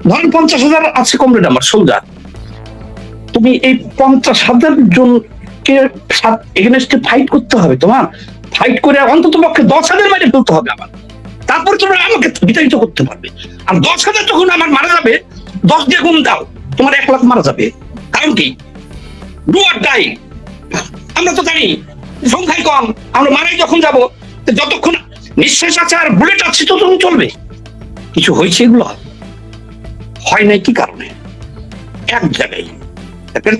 ধরেন 50,000 আছে কমরেড আমার সোলজার। তুমি এই 50,000 জনকে এগেনস্টে ফাইট করতে হবে, তোমার ফাইট করে অন্তত পক্ষে 10,000 মাইরে ফেলতে হবে আমার, তারপর তোমরা আমাকে বিতাড়িত করতে পারবে। আর 10,000 যখন আমার মারা যাবে, 10 দিয়ে গুণ দাও, তোমার 1 লাখ মারা যাবে। কারণ কি? Do or die. আমরা তো জানি সংখ্যায় কম, আমরা মারাই যখন যাবো, যতক্ষণ নিঃশ্বাস আছে আর বুলেট আছে ততক্ষণ চলবে। কিছু হয়েছে এগুলো? হয় নাই। কি কারণে? এক জায়গায়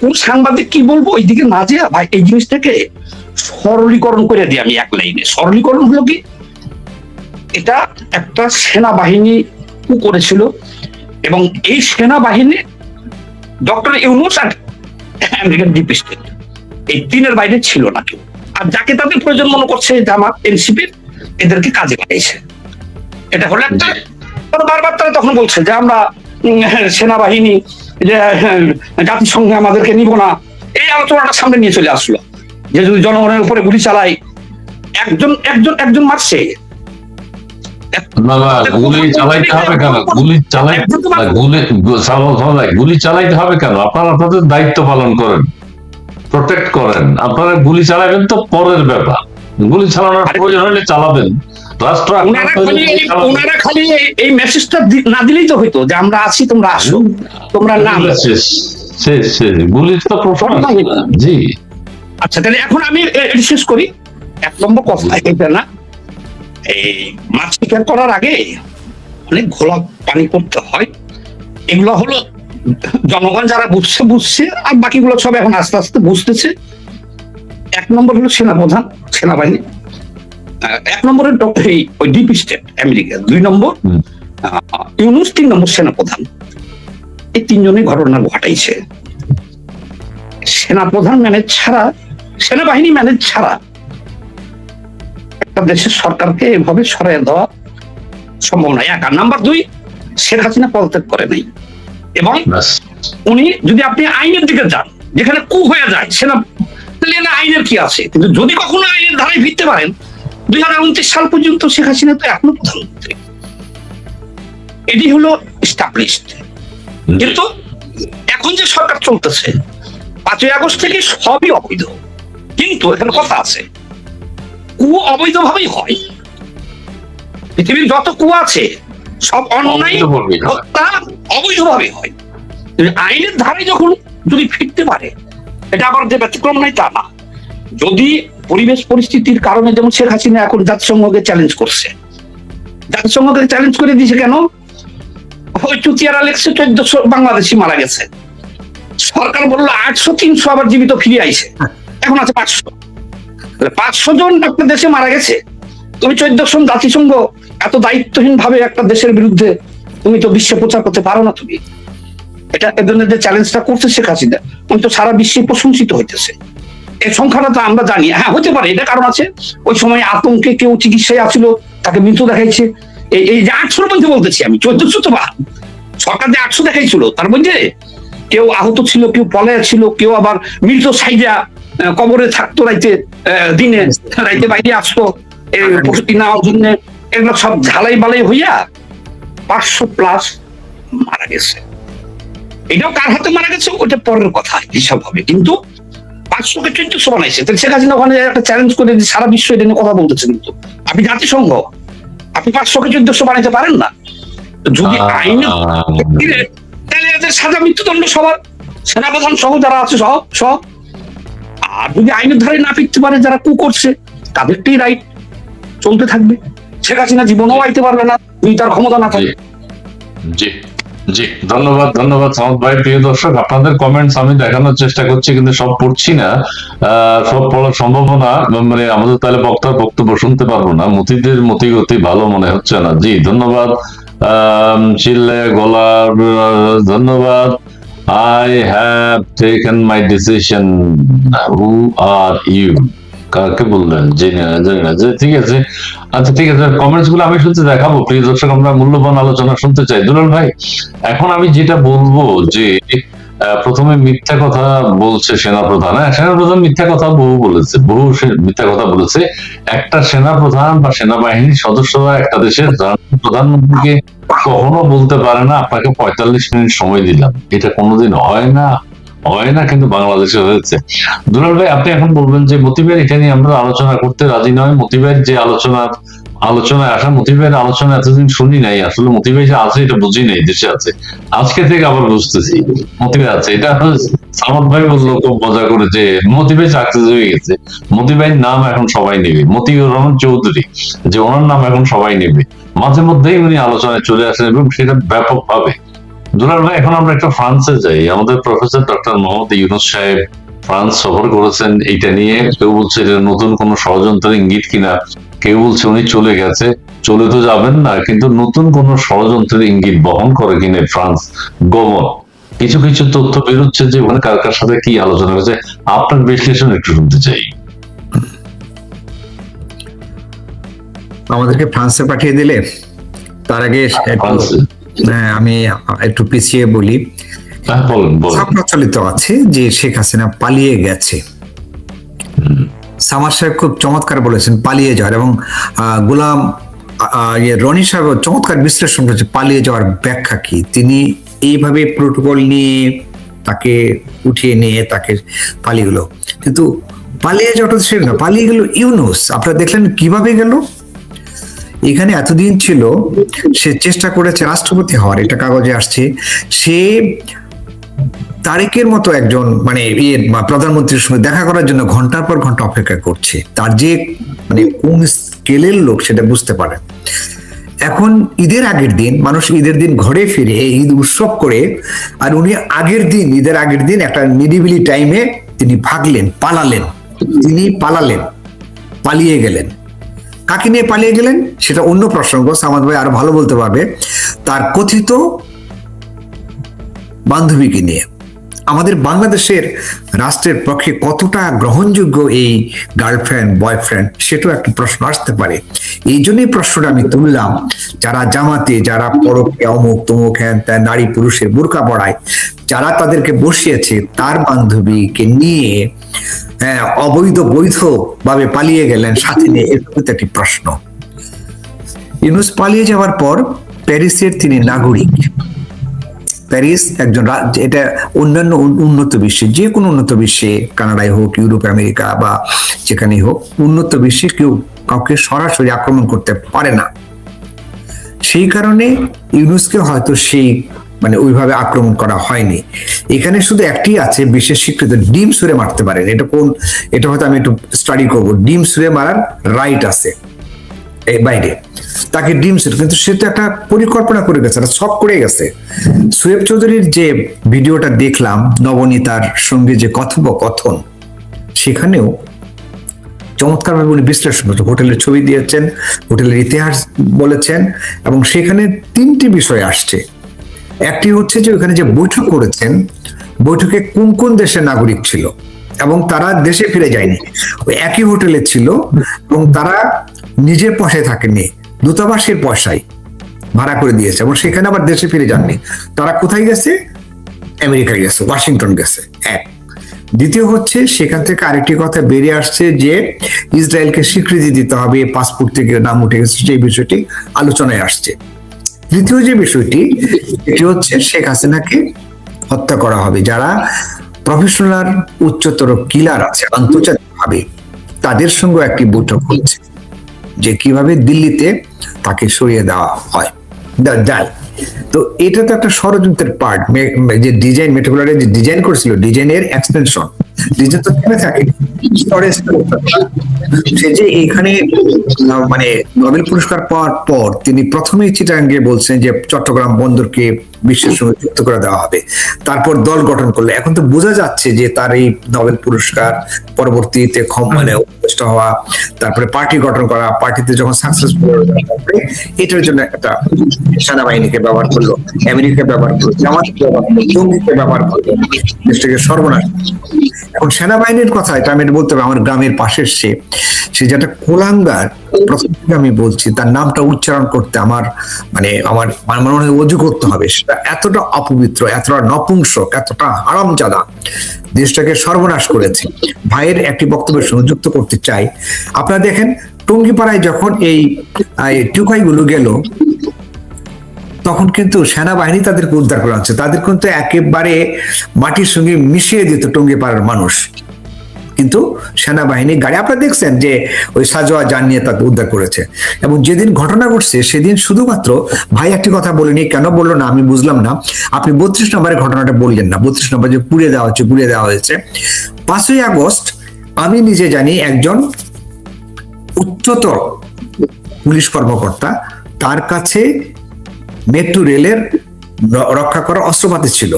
কোন সাংবাদিক কি বলবো ওই দিকে না যে ভাই এই জিনিসটাকে সরলীকরণ করে দিই আমি এক লাইনে। সরলীকরণ হলো কি, এটা একটা সেনাবাহিনী করেছিল এবং এই সেনাবাহিনী ডক্টর ইউনূস আর আমেরিকান ডিপ স্টেট, এই তিনের বাইরে ছিল না কেউ। আর যাকে তাদের প্রয়োজন মনে করছে জামাত এনসিপির, এদেরকে কাজে লাগাইছে। এটা হলো একটা। বারবার তারা তখন বলছে যে আমরা সেনাবাহিনী, যে জাতিসংঘে আমাদেরকে নিব না। এই আলোচনাটা সামনে নিয়ে চলে আসলো যে যদি জনগণের উপরে গুলি চালায়, একজন মারছে। গুলি চালাইতে হবে কেন? গুলি চালাইতে হবে কেন? আপনারা আপনাদের দায়িত্ব পালন করেন, প্রোটেক্ট করেন। আপনারা গুলি চালাবেন তো পরের ব্যাপার, গুলি চালানোর প্রয়োজন হলে চালাবেন। ওনারা খালি এই মেসেজটা না দিলেই তো হইতো যে আমরা আছি, তোমরা আসো, তোমরা না। গুলি তো জি। আচ্ছা, তাহলে এখন আমি শেষ করি। 1 নম্বর কথা এটা না, এই মাছ শিকার করার আগে অনেক ঘোলা পানি করতে হয়। এগুলো হলো জনগণ যারা বুঝছে, আর বাকিগুলো সব এখন আস্তে আস্তে বুঝতেছে। 1 নম্বর হলো সেনাপ্রধান, সেনাবাহিনী। 1 নম্বরের ওই ডিপ স্টেট আমেরিকা, 2 নম্বর ইউনূস, 3 নম্বর সেনাপ্রধান। এই 3 জনই ঘটনা ঘটাইছে। সেনাপ্রধান ম্যানেজ ছাড়া, সেনাবাহিনী ম্যানেজ ছাড়া একটা দেশের সরকারকে এভাবে সরাই দেওয়া সম্ভব নয়। 1। আর নাম্বার 2, শেখ হাসিনা পদত্যাগ করে নাই। এবং উনি যদি আপনি আইনের দিকে যান, যেখানে কু হয়ে যায় সেনা, তাহলে না আইনের কি আছে? কিন্তু যদি কখনো আইনের ধারায় ফিরতে পারেন, 2029 সাল পর্যন্ত শেখ হাসিনা তো এখনো প্রধানমন্ত্রী। এটি হলো এস্টাবলিশড। কিন্তু এখন যে সরকার চলতেছে 5ই আগস্ট থেকে সবই অবৈধ। কিন্তু এখানে কথা আছে, কুয়ো অবৈধভাবেই হয়। পৃথিবীর যত কুয়া আছে সব অন্যায় হত্যা অবৈধভাবে হয়। আইনের ধারে যখন যদি ফিরতে পারে, এটা আবার যে ব্যতিক্রম নাই তা না। যদি পরিবেশ পরিস্থিতির কারণে, যেমন শেখ হাসিনা এখন জাতিসংঘকে চ্যালেঞ্জ করছে, জাতিসংঘকে চ্যালেঞ্জ করে দিয়েছে কেন? ওই চুতিয়ারা লেখছে 1400 বাংলাদেশি মারা গেছে, সরকার বললো 800 300 আবার জীবিত ফিরে আইছে, এখন আছে 500। 500 জন একটা দেশে মারা গেছে, তুমি 1400 জাতিসংঘ এত দায়িত্বহীন ভাবে একটা দেশের বিরুদ্ধে তুমি তো বিশ্বে প্রচার করতে পারো না। তুমি এটা এদের যে চ্যালেঞ্জটা করছে শেখ হাসিনা, উনি তো সারা বিশ্বে প্রশংসিত হইতেছে। এই সংখ্যাটা তো আমরা জানি, হ্যাঁ হতে পারে এটা কারণ আছে, ওই সময় আতঙ্কে কেউ চিকিৎসায় আসছিল, তাকে মৃত্যু দেখাইছে। এই যে 800 মধ্যে বলতেছি আমি, 1400 তো বা সরকার যে 800 দেখাইছিল, তার মধ্যে কেউ আহত ছিল, কেউ পলায়া ছিল, কেউ আবার মৃত সাইজা কবরে থাকতো রাইতে, দিনে রাইতে বাইরে আসতো প্রস্তুতি নেওয়ার জন্য। এগুলো সব ঝালাই বালাই হইয়া 500+ মারা গেছে। এটাও কার হাতে মারা গেছে ওটা পরের কথা, হিসাব হবে। কিন্তু 500কে 1400 বানাইছে, তাহলে শেখ হাসিনা ওখানে একটা চ্যালেঞ্জ করে সারা বিশ্ব এটা নিয়ে কথা বলতেছে। কিন্তু আপনি জাতিসংঘ, আপনি 500কে 1400 বানাইতে পারেন না। যদি আইনে তাহলে এদের সাজা মৃত্যুদণ্ড সবার, সেনাপ্রধান সহ যারা আছে সব। আর যদি আইনের ধারে না ফিরতে পারে যারা কু করছে, তাদেরটাই রাইট চলতে থাকবে। শেখ হাসিনা জীবনেও আইতে পারবে না যদি তার ক্ষমতা না থাকে। জি জি, ধন্যবাদ সামদ ভাই। প্রিয় দর্শক, আপনাদের কমেন্টস আমি দেখানোর চেষ্টা করছি, কিন্তু সব পড়ছি না, সব পড়ার সম্ভাবনা, মানে আমাদের তাহলে বক্তার বক্তব্য শুনতে পারবো না। মতিদের মতিগতি ভালো মনে হচ্ছে না। জি ধন্যবাদ। চিল্লে গলার ধন্যবাদ। I have taken my decision. Who are you? কাকে বললেন? জানি না। ঠিক আছে, আচ্ছা ঠিক আছে, কমেন্টস গুলো আমি শুনতে দেখাবো। প্রিয় দর্শক, আমরা মূল্যবান আলোচনা শুনতে চাই। দুলাল ভাই, এখন আমি যেটা বলবো যে প্রথমে মিথ্যা কথা বলছে সেনাপ্রধান। হ্যাঁ, সেনাপ্রধান মিথ্যা কথা বলেছে, মিথ্যা কথা বলেছে। একটা সেনাপ্রধান বা সেনাবাহিনীর সদস্যরা একটা দেশের প্রধানমন্ত্রীকে কখনো বলতে পারে না আপনাকে 45 মিনিট সময় দিলাম। এটা কোনোদিন হয় না, কিন্তু বাংলাদেশে হয়েছে। দুলাল ভাই, আপনি এখন বলবেন যে মতিবের এটা নিয়ে আমরা আলোচনা করতে রাজি নয়। মতিবের যে আলোচনায় আসা, মতিবের আলোচনা এতদিন শুনি নাই। আসলে মতিবের যে আছে এটা বুঝি নাই, দেশে আছে। আজকে থেকে আবার বুঝতেছি মতিবের আছে। এটা সামদ ভাই বললো খুব মজা করে যে মতিবের চাকরি হয়ে গেছে। মতিবের নাম এখন সবাই নেবে, মতিউর রহমান চৌধুরী, যে ওনার নাম এখন সবাই নেবে। মাঝে মধ্যেই উনি আলোচনায় চলে আসেন এবং সেটা ব্যাপকভাবে। দুলাল ভাই, এখন আমরা একটা ফ্রান্সে যাই। আমাদের প্রফেসর ডক্টর মোহাম্মদ ইউনূস সাহেব ফ্রান্স সফর করেছেন। এইটা নিয়ে কেউ বলছে এটা নতুন কোন ষড়যন্ত্রের ইঙ্গিত কিনা, কেউ বলছে উনি চলে গেছে। চলে তো যাবেন না, কিন্তু নতুন কোন ষড়যন্ত্রের ইঙ্গিত বহন করে কিনা ফ্রান্স গভর্নর। কিছু তথ্য বেরোচ্ছে যে ওখানে কার কার সাথে কি আলোচনা হয়েছে। আপনার বিশ্লেষণ একটু শুনতে চাই। আমাদেরকে ফ্রান্সে পাঠিয়ে দিলে, তার আগে আমি একটু পিছিয়ে বলি। প্রচলিত আছে যে শেখ হাসিনা পালিয়ে গেছে। সামার সাহেব খুব চমৎকার বলেছেন পালিয়ে যাওয়ার, এবং গোলাম রনি সাহেব চমৎকার বিশ্লেষণ করেছে পালিয়ে যাওয়ার ব্যাখ্যা কি। তিনি এইভাবে প্রোটোকল নিয়ে তাকে উঠিয়ে নিয়ে তাকে পালিয়ে গেল, কিন্তু পালিয়ে যাওয়াটা সে না, পালিয়ে গেল ইউনূস। আপনারা দেখলেন কিভাবে গেল। এখানে এতদিন ছিল, সে চেষ্টা করেছে রাষ্ট্রপতি হওয়ার, এটা কাগজে আসছে। সে তারেকের মতো একজন মানে প্রধানমন্ত্রীর সঙ্গে দেখা করার জন্য ঘন্টার পর ঘন্টা অপেক্ষা করছে। তার যে মানে কোন স্কেলের লোক সেটা বুঝতে পারে। এখন ঈদের আগের দিন, মানুষ ঈদের দিন ঘরে ফিরে ঈদ উৎসব করে, আর উনি ঈদের আগের দিন একটা নিরিবিলি টাইমে তিনি পালিয়ে গেলেন। কাকে নিয়ে পালিয়ে গেলেন সেটা অন্য প্রসঙ্গ, সামাদ ভাই আরো ভালো বলতে পারবে। তার কথিত বান্ধবীকে নিয়ে। আমাদের বাংলাদেশের রাষ্ট্রের পক্ষে কতটা গ্রহণযোগ্য এই গার্লফ্রেন্ড বয়ফ্রেন্ড, সেটাও একটা প্রশ্ন আসতে পারে। এই জন্যই প্রশ্নটা আমি তুললাম। যারা জামাতে, যারা পরকে অমুক তমুক হ্যান ত্যান নারী পুরুষের বোরকা পড়ায়, যারা তাদেরকে বসিয়েছে, তার বান্ধবীকে নিয়ে অবৈধ বৈধ ভাবে পালিয়ে গেলেন সাথে নিয়ে, এর একটি প্রশ্ন। ইউনূস পালিয়ে যাওয়ার পর প্যারিসের তিনি নাগরিক। প্যারিস একজন, এটা অন্যান্য উন্নত বিশ্বে, যে কোনো উন্নত বিশ্বে, কানাডায় হোক, ইউরোপ, আমেরিকা বা যেখানেই হোক, উন্নত বিশ্বে কেউ কাউকে সরাসরি আক্রমণ করতে পারে না। সেই কারণে ইউনূসকে হয়তো সেই মানে ওইভাবে আক্রমণ করা হয়নি। এখানে শুধু একটি আছে বিশেষ স্বীকৃত, ডিম ছুঁড়ে মারতে পারেন। এটা হয়তো আমি একটু স্টাডি করবো। ডিম ছুঁড়ে মারার রাইট আছে এই বাইরে, তাকে ডিম ছুঁড়ে, কিন্তু সে তো একটা পরিকল্পনা করে গেছে, একটা ছক করে গেছে। সুয়েব চৌধুরীর যে ভিডিওটা দেখলাম নবনীতার সঙ্গে যে কথোপকথন, সেখানেও চমৎকারভাবে উনি বিশ্লেষণ করেছেন, হোটেলের ছবি দিয়েছেন, হোটেলের ইতিহাস বলেছেন, এবং সেখানে 3টি বিষয় আসছে। একটি হচ্ছে যে ওখানে যে বৈঠক করেছেন, বৈঠকে কোন কোন দেশের নাগরিক ছিল এবং তারা দেশে ফিরে যায়নি, ওই একই হোটেলে ছিল, এবং তারা নিজের পয়সায় থাকেননি, দূতাবাসের পয়সায় ভাড়া করে দিয়েছে, এবং সেখানে আবার দেশে ফিরে যাননি। তারা কোথায় গেছে? আমেরিকা গেছে, ওয়াশিংটন গেছে। এক। দ্বিতীয় হচ্ছে সেখান থেকে আরেকটি কথা বেরিয়ে আসছে যে ইসরায়েলকে স্বীকৃতি দিতে হবে, পাসপোর্ট থেকে নাম উঠে গেছে, সেই বিষয়টি আলোচনায় আসছে। তৃতীয় যে বিষয়টি, এটি হচ্ছে শেখ হাসিনাকে হত্যা করা হবে। যারা প্রফেশনাল উচ্চতর কিলার আছে আন্তর্জাতিকভাবে, তাদের সঙ্গে একটি বৈঠক হচ্ছে যে কিভাবে দিল্লিতে তাকে সরিয়ে দেওয়া হয় যায়। তো এটা তো একটা ষড়যন্ত্রের পার্ট। যে ডিজাইন মেট্রোপলিটন যে ডিজাইন করেছিল, ডিজাইনের এক্সটেনশন, ডিজাইন তো থেমে থাকে, সে যে এখানে মানে নোবেল পুরস্কার পাওয়ার পর তিনি প্রথমেই চিটাগাঙ্গে বলছেন যে চট্টগ্রাম বন্দরকে বিশ্বের সঙ্গে যুক্ত করে দেওয়া হবে, তারপর দল গঠন করলে। এখন তো বোঝা যাচ্ছে যে তার এই নোবেল পুরস্কার পরবর্তীতে মানে উপদেষ্ট হওয়া, তারপরে পার্টি গঠন করা, পার্টিতে যখন সাকসেসফুল, এটার জন্য একটা সেনাবাহিনীকে ব্যবহার করলো, আমেরিকা ব্যবহার করলো, জামাতকে ব্যবহার করলো, জঙ্গিকে ব্যবহার করলো, দেশটাকে সর্বনাশ। এখন সেনাবাহিনীর কথা এটা আমি বলতে হবে, আমার গ্রামের পাশের সে যেটা কোলাঙ্গার, প্রথম থেকে আমি বলছি, তার নামটা উচ্চারণ করতে আমার মনে হয় অজু করতে হবে। সেটা এতটা অপবিত্র, এতটা নপুংসক, এতটা হারামজাদা, দেশটাকে সর্বনাশ করেছে। ভাইয়ের একটি বক্তব্যের সঙ্গে যুক্ত করতে চাই। আপনারা দেখেন টঙ্গিপাড়ায় যখন এই টুকাইগুলো গেল, তখন কিন্তু সেনাবাহিনী তাদেরকে উদ্ধার করে আনছে। তাদের কিন্তু একেবারে মাটির সঙ্গে মিশিয়ে দিত টঙ্গিপাড়ার মানুষ, কিন্তু সেনাবাহিনী গাড়ি, আপনারা দেখছেন যে ওই সাজোয়া যান নিয়ে তাকে উদ্ধার করেছে। এবং যেদিন ঘটনা ঘটছে সেদিন শুধুমাত্র ভাই একটি কথা বলেনি, কেন বললো না আমি বুঝলাম না। আপনি 32 নম্বরের ঘটনাটা বললেন না, 32 নম্বর যে পুড়িয়ে দেওয়া হয়েছে 5ই আগস্ট। আমি নিজে জানি একজন উচ্চতর পুলিশ কর্মকর্তা, তার কাছে মেট্রো রেলের রক্ষা করার অস্ত্রপাতি ছিল।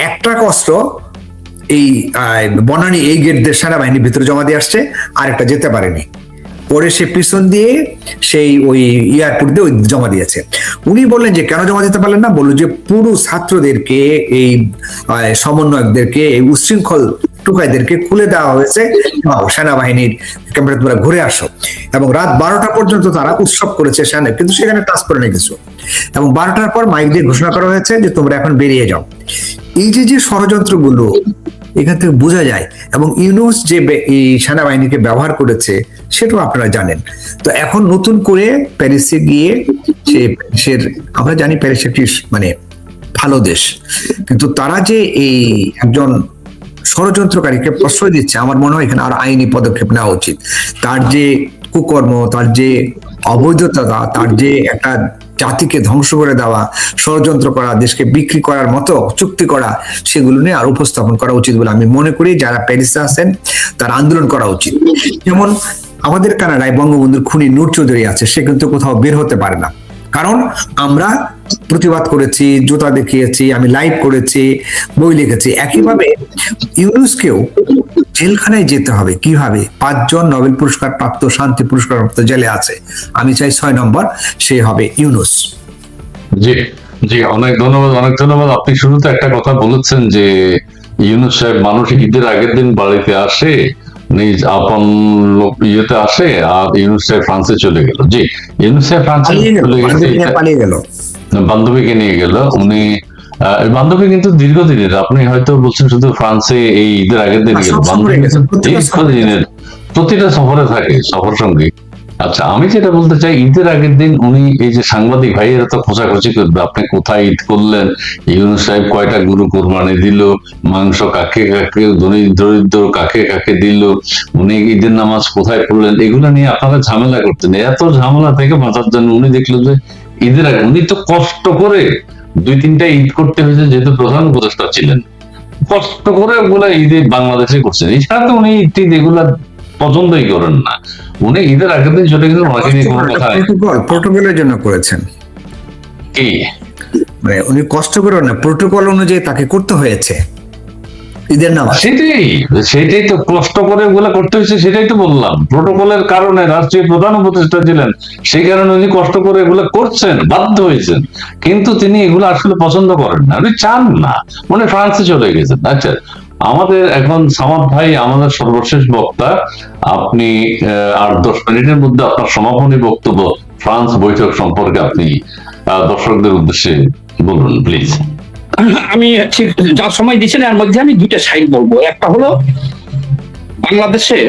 একটা অস্ত্র এই বনানী এই গেট দিয়ে সেনাবাহিনীর ভিতরে জমা দিয়ে আসছে, আরেকটা যেতে পারেনি। পরে সে পিছন দিয়ে সেই ওই এয়ারপোর্ট দিয়ে ওই জমা দিয়েছে। উনি বললেন যে কেন জমা দিতে পারলেন না, বললো যে পুরো ছাত্রদেরকে, এই সমন্বয়কদেরকে, এই উচ্ছৃঙ্খল টুকাইদেরকে খুলে দেওয়া হয়েছে, সেনাবাহিনীর ক্যাম্পে তোমরা ঘুরে আসো। এবং রাত 12টা পর্যন্ত তারা উৎসব করেছে সেনা, কিন্তু সেখানে টাচ করে নেই কিছু। এবং 12টার পর মাইক দিয়ে ঘোষণা করা হয়েছে যে তোমরা এখন বেরিয়ে যাও। এই যে ষড়যন্ত্রগুলো এখান থেকে বোঝা যায়। এবং ইউনূস যে এই সেনাবাহিনীকে ব্যবহার করেছে সেটাও আপনারা জানেন। তো এখন নতুন করে প্যারিসে গিয়ে আমরা জানি প্যারিস একটি মানে ভালো দেশ, কিন্তু তারা যে এই একজন ষড়যন্ত্রকারীকে প্রশ্রয় দিচ্ছে, আমার মনে হয় এখানে আর আইনি পদক্ষেপ নেওয়া উচিত। তার যে কুকর্ম, তার যে অবৈধতা, তার যে একটা জাতিকে ধ্বংস করে দেওয়া, ষড়যন্ত্র করা, দেশকে বিক্রি করার মতো চুক্তি করা, সেগুলো নিয়ে আর উপস্থাপন করা উচিত বলে আমি মনে করি। যারা প্যারিসে আছেন তার আন্দোলন করা উচিত। যেমন আমাদের কানাডায় বঙ্গবন্ধুর খুনি নূর চৌধুরী আছে, সে কিন্তু কোথাও বের হতে পারে না, কারণ আমরা প্রতিবাদ করেছি, জুতা দেখিয়েছি, আমি লাইভ করেছি, বই লিখেছি। একইভাবে ইউনূসকেও জেলখানায় যেতে হবে। কিভাবে? 5 জন নোবেল পুরস্কার প্রাপ্ত, শান্তি পুরস্কার প্রাপ্ত জেলে আছে। আমি চাই 6 নম্বর সে হবে ইউনূস। জি জি, অনেক ধন্যবাদ। আপনি শুরুতে একটা কথা বলেছেন যে ইউনূস সাহেব মানুষ ঈদের আগের দিন বাড়িতে আসে, নিজ আপন লোক ইয়েতে আসে, আর ইউনূস সাহেব ফ্রান্সে চলে গেল। জি, ইউনূস সাহেব ফ্রান্সে চলে পালিয়ে গেল, বান্ধবীকে নিয়ে গেল। উনি বান্ধবী কিন্তু দীর্ঘদিনের, আপনি হয়তো বলছেন শুধু ফ্রান্সে এই ঈদের আগের দিন গেল, বান্ধবী দীর্ঘদিনের, প্রতিটা সফরে থাকে, সফর সঙ্গী। আচ্ছা, আমি যেটা বলতে চাই, ঈদের আগের দিন উনি এই যে সাংবাদিক ভাইয়েরা তো খোঁচাখুচি করবে, আপনি কোথায় ঈদ করলেন, ইউনূস সাহেব কয়টা গরু কোরবানি দিল, মাংস কাকে কাকে, দরিদ্র কাকে কাকে দিল, উনি ঈদের নামাজ কোথায় পড়লেন, এগুলো নিয়ে আপনারা ঝামেলা করতেন। এত ঝামেলা থেকে বাঁচার জন্য উনি দেখলো যে ঈদের আগে উনি তো কষ্ট করে 2-3টা ঈদ করতে হয়েছে যেহেতু প্রধান উপদেষ্টা ছিলেন, কষ্ট করে ওগুলা ঈদে বাংলাদেশে করছেন। এছাড়া তো উনি ঈদ এগুলা পছন্দই করেন না, উনি ঈদের আগের দিন চলে গেছেন, ওনাকে নিয়ে কোনো কথা নেই। প্রোটোকলের জন্য করেছেন, কি মানে উনি কষ্ট করে না, প্রোটোকল অনুযায়ী তাকে করতে হয়েছে ঈদের নামাজ। সেটাই তো কষ্ট করে ওগুলা করতে হয়েছে, সেটাই তো বললাম। প্রোটোকলের কারণে রাষ্ট্রীয় প্রধান উপদেষ্টা ছিলেন, সেই কারণে উনি কষ্ট করে এগুলো করছেন, বাধ্য হয়েছেন। কিন্তু তিনি এগুলো আসলে পছন্দ করেন না, উনি চান না, উনি ফ্রান্সে চলে গেছেন। আচ্ছা, আমাদের এখন সামাদ ভাই আমাদের সর্বশেষ বক্তা, আপনি 8-10 মিনিটের মধ্যে আপনার সমাপনী বক্তব্য ফ্রান্স বৈঠক সম্পর্কে আপনি দর্শকদের উদ্দেশ্যে বলুন প্লিজ। আমি ঠিক যা সময় দিচ্ছেন এর মধ্যে আমি দুইটা সাইড বলবো। একটা হলো বাংলাদেশে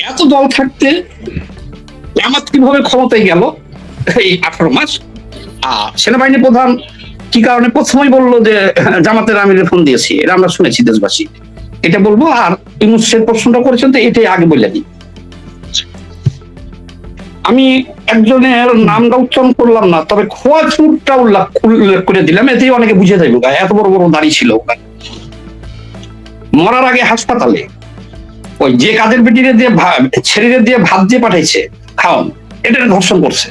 এত দল থাকতে জামাত কিভাবে ক্ষমতায় গেল এই 18 মাস, আর সেনাবাহিনী প্রধান কি কারণে প্রথমেই বললো যে জামাতের আমিরের ফোন দিয়েছি, এটা আমরা শুনেছি দেশবাসী, এটা বলবো। আর ইউনূসের প্রশ্নটা করেছেন তো এটাই আগে বলে দিই। আমি একজনের নামটা উচ্চারণ করলাম না, তবে খোয়াজপুরটা উল্লেখ করে দিলাম, এতেই অনেকে বুঝে যাইব। এত বড় বড় দাড়ি ছিল ওখানে। মরার আগে হাসপাতালে ওই যে কাদের বেটিরে দিয়ে ছেড়ে দিয়ে ভাত দিয়ে পাঠাইছে খাওয়ান, এটা ধর্ষণ করছে।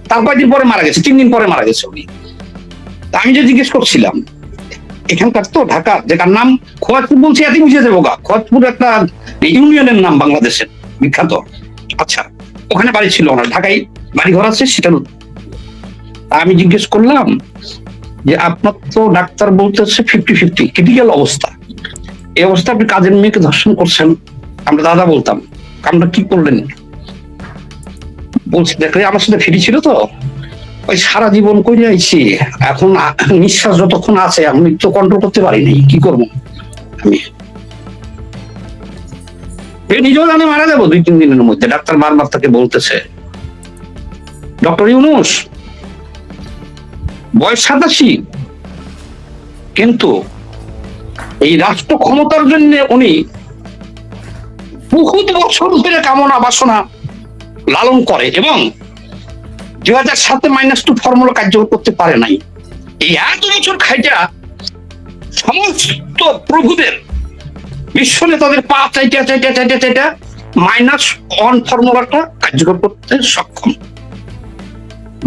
তার কয়েকদিন পরে মারা গেছে, 3 দিন পরে মারা গেছে উনি। আমি যে জিজ্ঞেস করছিলাম এখানকার তো ঢাকা, যেটার নাম খোয়াজপুর বলছি, এতই বুঝে যাবো গা, খোয়াজপুর একটা ইউনিয়নের নাম বাংলাদেশের বিখ্যাত। আচ্ছা, ওখানে বাড়ি ছিল ওনার, ঢাকায় বাড়ি ঘর আছে সেটা। আমি জিজ্ঞেস করলাম যে আপনার তো ডাক্তার বলতেছে 50-50 ক্রিটিক্যাল অবস্থা, এই অবস্থা আপনি কাজের মেয়েকে ধর্ষণ করছেন। আমরা দাদা বলতাম, আমরা কি করলেন? বলছি দেখলে আমার সাথে ফিরি ছিল তো, ওই সারা জীবন করে আইছি, এখন নিঃশ্বাস যতক্ষণ আছে আমি তো কন্ট্রোল করতে পারিনি, কি করবো আমি? নিজেও জানে মারা যাবো 2-3 দিনের মধ্যে। ডাক্তার বারবার তাকে বলতেছে, ডক্টর ইউনূস বয়স 87, কিন্তু এই রাষ্ট্র ক্ষমতার জন্য উনি বহুত বছর ধরে কামনা বাসনা লালন করে এবং 2007 -2 ফর্মুলা কার্যকর করতে পারে নাই। এই এত বছর খাইটা সমস্ত প্রভুদের বিশ্ব নেতাদের পা চাইটা -1 ফর্মুলাটা কার্যকর করতে সক্ষম।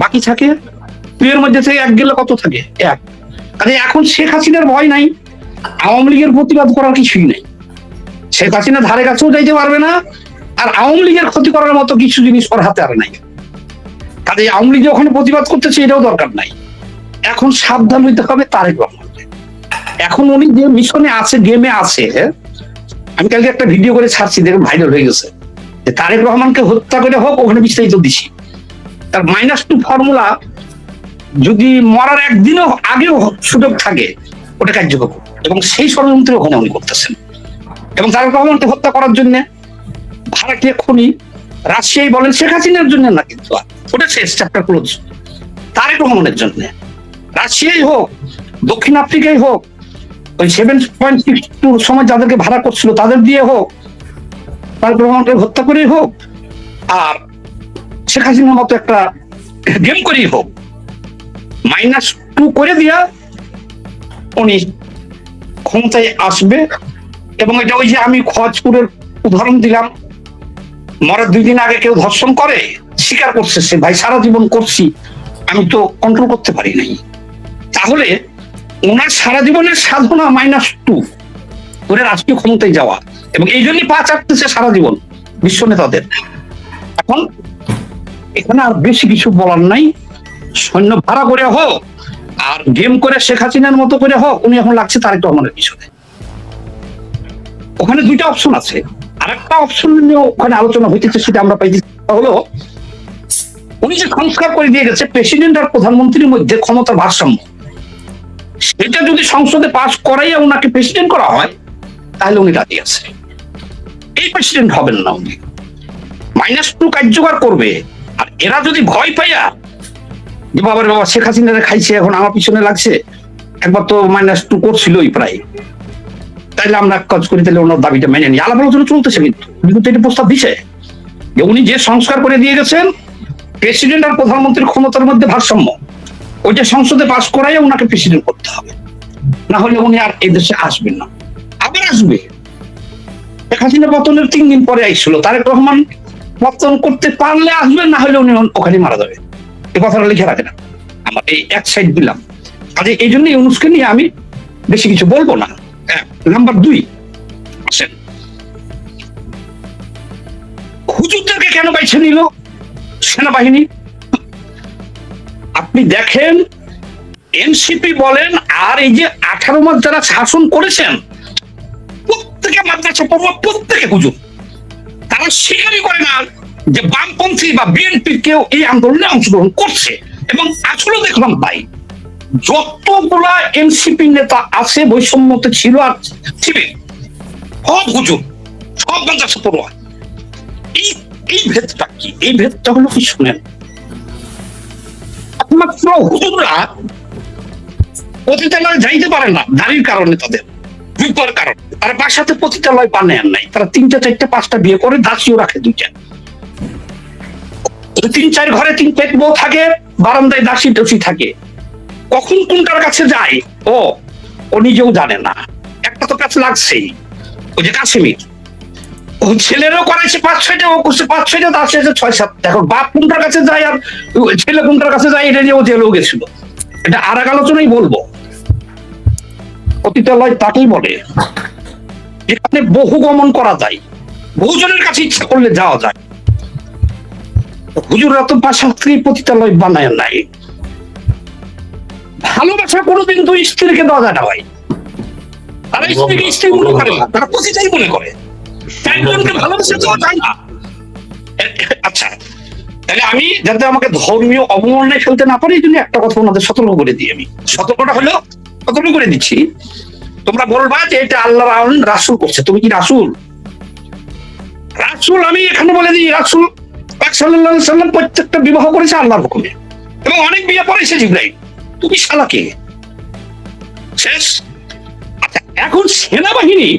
বাকি থাকে 2 এর মধ্যে থেকে 1 গেলে কত থাকে? 1। কাজে এখন শেখ হাসিনার ভয় নাই, আওয়ামী লীগের প্রতিবাদ করার কিছুই নাই। শেখ হাসিনা ধারে কাছেও যাইতে পারবে না, আর আওয়ামী লীগের ক্ষতি করার মতো কিছু জিনিস ওর হাতে আর নাই। কাজে আওয়ামী লীগ ওখানে প্রতিবাদ করতেছে, এটাও দরকার নাই। এখন সাবধান হইতে হবে তারেক রহমানকে। এখন উনি যে মিশনে আছে, গেমে আছে, আমি কালকে একটা ভিডিও করে ছাড়ছি, দেখুন ভাইরাল হয়ে গেছে, যে তারেক রহমানকে হত্যা করে হোক, ওখানে বিস্তারিত দিছি। তার -2 ফর্মুলা যদি মরার একদিনও আগেও সুযোগ থাকে ওটা কার্যকর, এবং সেই ষড়যন্ত্র ওখানে উনি করতেছেন। এবং তারেক রহমানকে হত্যা করার জন্য ভাড়াটিয়া খনি রাশিয়াই বলেন, শেখ হাসিনার জন্য না, কিন্তু ওটা শেষ, চ্যাপ্টার ক্লোজ। তারেক রহমানের জন্য রাশিয়াই হোক, দক্ষিণ আফ্রিকাই হোক, ওই 7.62 সময় যাদেরকে ভাড়া করছিল তাদের দিয়ে হোক, তারেক রহমানকে হত্যা করেই হোক, আর শেখ হাসিনার মতো একটা গেম করেই হোক, -2 করে দিয়া উনি ক্ষমতায় আসবে। এবং এটা ওই যে আমি খোয়াজপুরের উদাহরণ দিলাম, মরার 2 দিন আগে কেউ ধর্ষণ করে, স্বীকার করছে সে, ভাই সারা জীবন করছি, আমি তো কন্ট্রোল করতে পারি নাই। তাহলে ওনার সারা জীবনের সাধনা -2 করে রাষ্ট্রীয় ক্ষমতায় যাওয়া, এবং এই জন্যই পা চাটতেছে সারা জীবন বিশ্ব নেতাদের। এখন এখানে আর বেশি কিছু বলার নাই, সৈন্য ভাড়া করে হোক আর গেম করে শেখ হাসিনার মতো করে হোক, উনি এখন লাগছে তারেক রহমানের পিছনে। ওখানে 2টা অপশন আছে, আর একটা অপশন নিয়ে ওখানে আলোচনা হইতেছে, সেটা আমরা পাইছি, হলো উনি যে সংস্কার করে দিয়ে গেছে প্রেসিডেন্ট আর প্রধানমন্ত্রীর মধ্যে ক্ষমতার ভারসাম্য, সেটা যদি সংসদে পাস করাইয়া ওনাকে প্রেসিডেন্ট করা হয়, তাহলে উনি রাজি আছে। এই প্রেসিডেন্ট হবেন না, উনি -2 কার্যকর করবে। আর এরা যদি ভয় পাইয়া যে বাবার বাবা শেখ হাসিনা খাইছে, এখন আমার পিছনে লাগছে, একবার তো -2 করছিলই প্রায়, তাইলে আমরা কাজ করি, তাহলে ওনার দাবিটা মেনে নিই। আলাপ আলোচনা চলতেছে, কিন্তু এটা প্রস্তাব দিছে যে উনি যে সংস্কার করে দিয়ে গেছেন প্রেসিডেন্ট আর প্রধানমন্ত্রীর ক্ষমতার মধ্যে ভারসাম্য, ওইটা সংসদে পাস করাই ওনাকে প্রেসিডেন্ট করতে হবে, না হলে উনি আর এই দেশে আসবেন না। আবার আসবে, শেখ হাসিনা পতনের 3 দিন পরে আইছিল, তারেক রহমান পতন করতে পারলে আসবেন, না হলে উনি ওখানে মারা যাবে। এই কথাটা লিখে রাখেন, আমার এই এক সাইড দিলাম। কাজে এই জন্য ইউনূসকে নিয়ে আমি বেশি কিছু বলবো না। নাম্বার 2 আসেন, হুজুরদেরকে কেন বাইছে নিল সেনাবাহিনী? আপনি দেখেন, এনসিপি বলেন আর এই যে 18 মাস যারা শাসন করেছেন, প্রত্যেকে মাদ্রাসা পড়ুয়া, প্রত্যেকে হুজুর। তারা স্বীকারই করে না যে বামপন্থী বা বিএনপি কেউ এই আন্দোলনে অংশগ্রহণ করছে, এবং আসলে দেখলাম তাই। যতগুলা এনসিপি নেতা আছে বৈষম্যতে ছিল আর ছিলেন, সব হুজুর, সব মাদ্রাসা পড়ুয়া। এই ভেদটা কি? এই ভেদটা হলো কি শুনেন, একমাত্র হুজুররা পতিতালয়ে যাইতে পারে না নারীর কারণে, তাদের রূপের কারণে। তারা বাসাতে পতিতালয় বানায় নাই, তারা 3টা 4টা 5টা বিয়ে করে, দাসীও রাখে 2টা। 3-4 ঘরে 3 বউ থাকে, বারান্দায় দাসী টসি থাকে। কখন কোনটার কাছে যায় ও নিজেও জানে না। একটা তো কাছে লাগছেই, ওই যে কাশ্মীর, ও ছেলেরও করেছে 5-6টা, ও করছে 5-6টা, দাসী আছে 6-7। দেখো বাপ কোনটার কাছে যায় আর ছেলে কোনটার কাছে যায়, এটা নিয়ে ও জেলেও গেছিল। এটা আর এক আলোচনাই বলবো। পতিতালয় তাকেই বলে যেখানে বহু গমন করা যায়, বহুজনের কাছে ইচ্ছা করলে যাওয়া যায়। হুজুররা তো বাসা থেকে পতিতালয় বানায় নাই। ভালোবাসা কোনোদিন 2 স্ত্রীকে দেওয়া যায় না ভাই। তারা স্ত্রীকে স্ত্রী মনে করে না, তারা পতিতাই মনে করে। 4জনকে ভালোবাসা দেওয়া যায় না। আচ্ছা, তাহলে আমি যাতে আমাকে ধর্মীয় অবমাননায় ফেলতে না পারি, এই জন্য একটা কথা ওনাদের সতর্ক করে দিই। আমি সতর্কটা হলো, সতর্ক করে দিচ্ছি, তোমরা বলবা যে এটা আল্লাহ রাসূল করছে। তুমি কি রাসূল? রাসূল আমি এখানে বলে দিই, রাসূল পাক সাল্লাল্লাহু আলাইহি সাল্লাম প্রত্যেকটা বিবাহ করেছে আল্লাহর হুকুমে, এবং অনেক বিয়ে পড়েছে জিবরাইল। তুমি শালাকে শেষ। আচ্ছা, এখন সেনাবাহিনী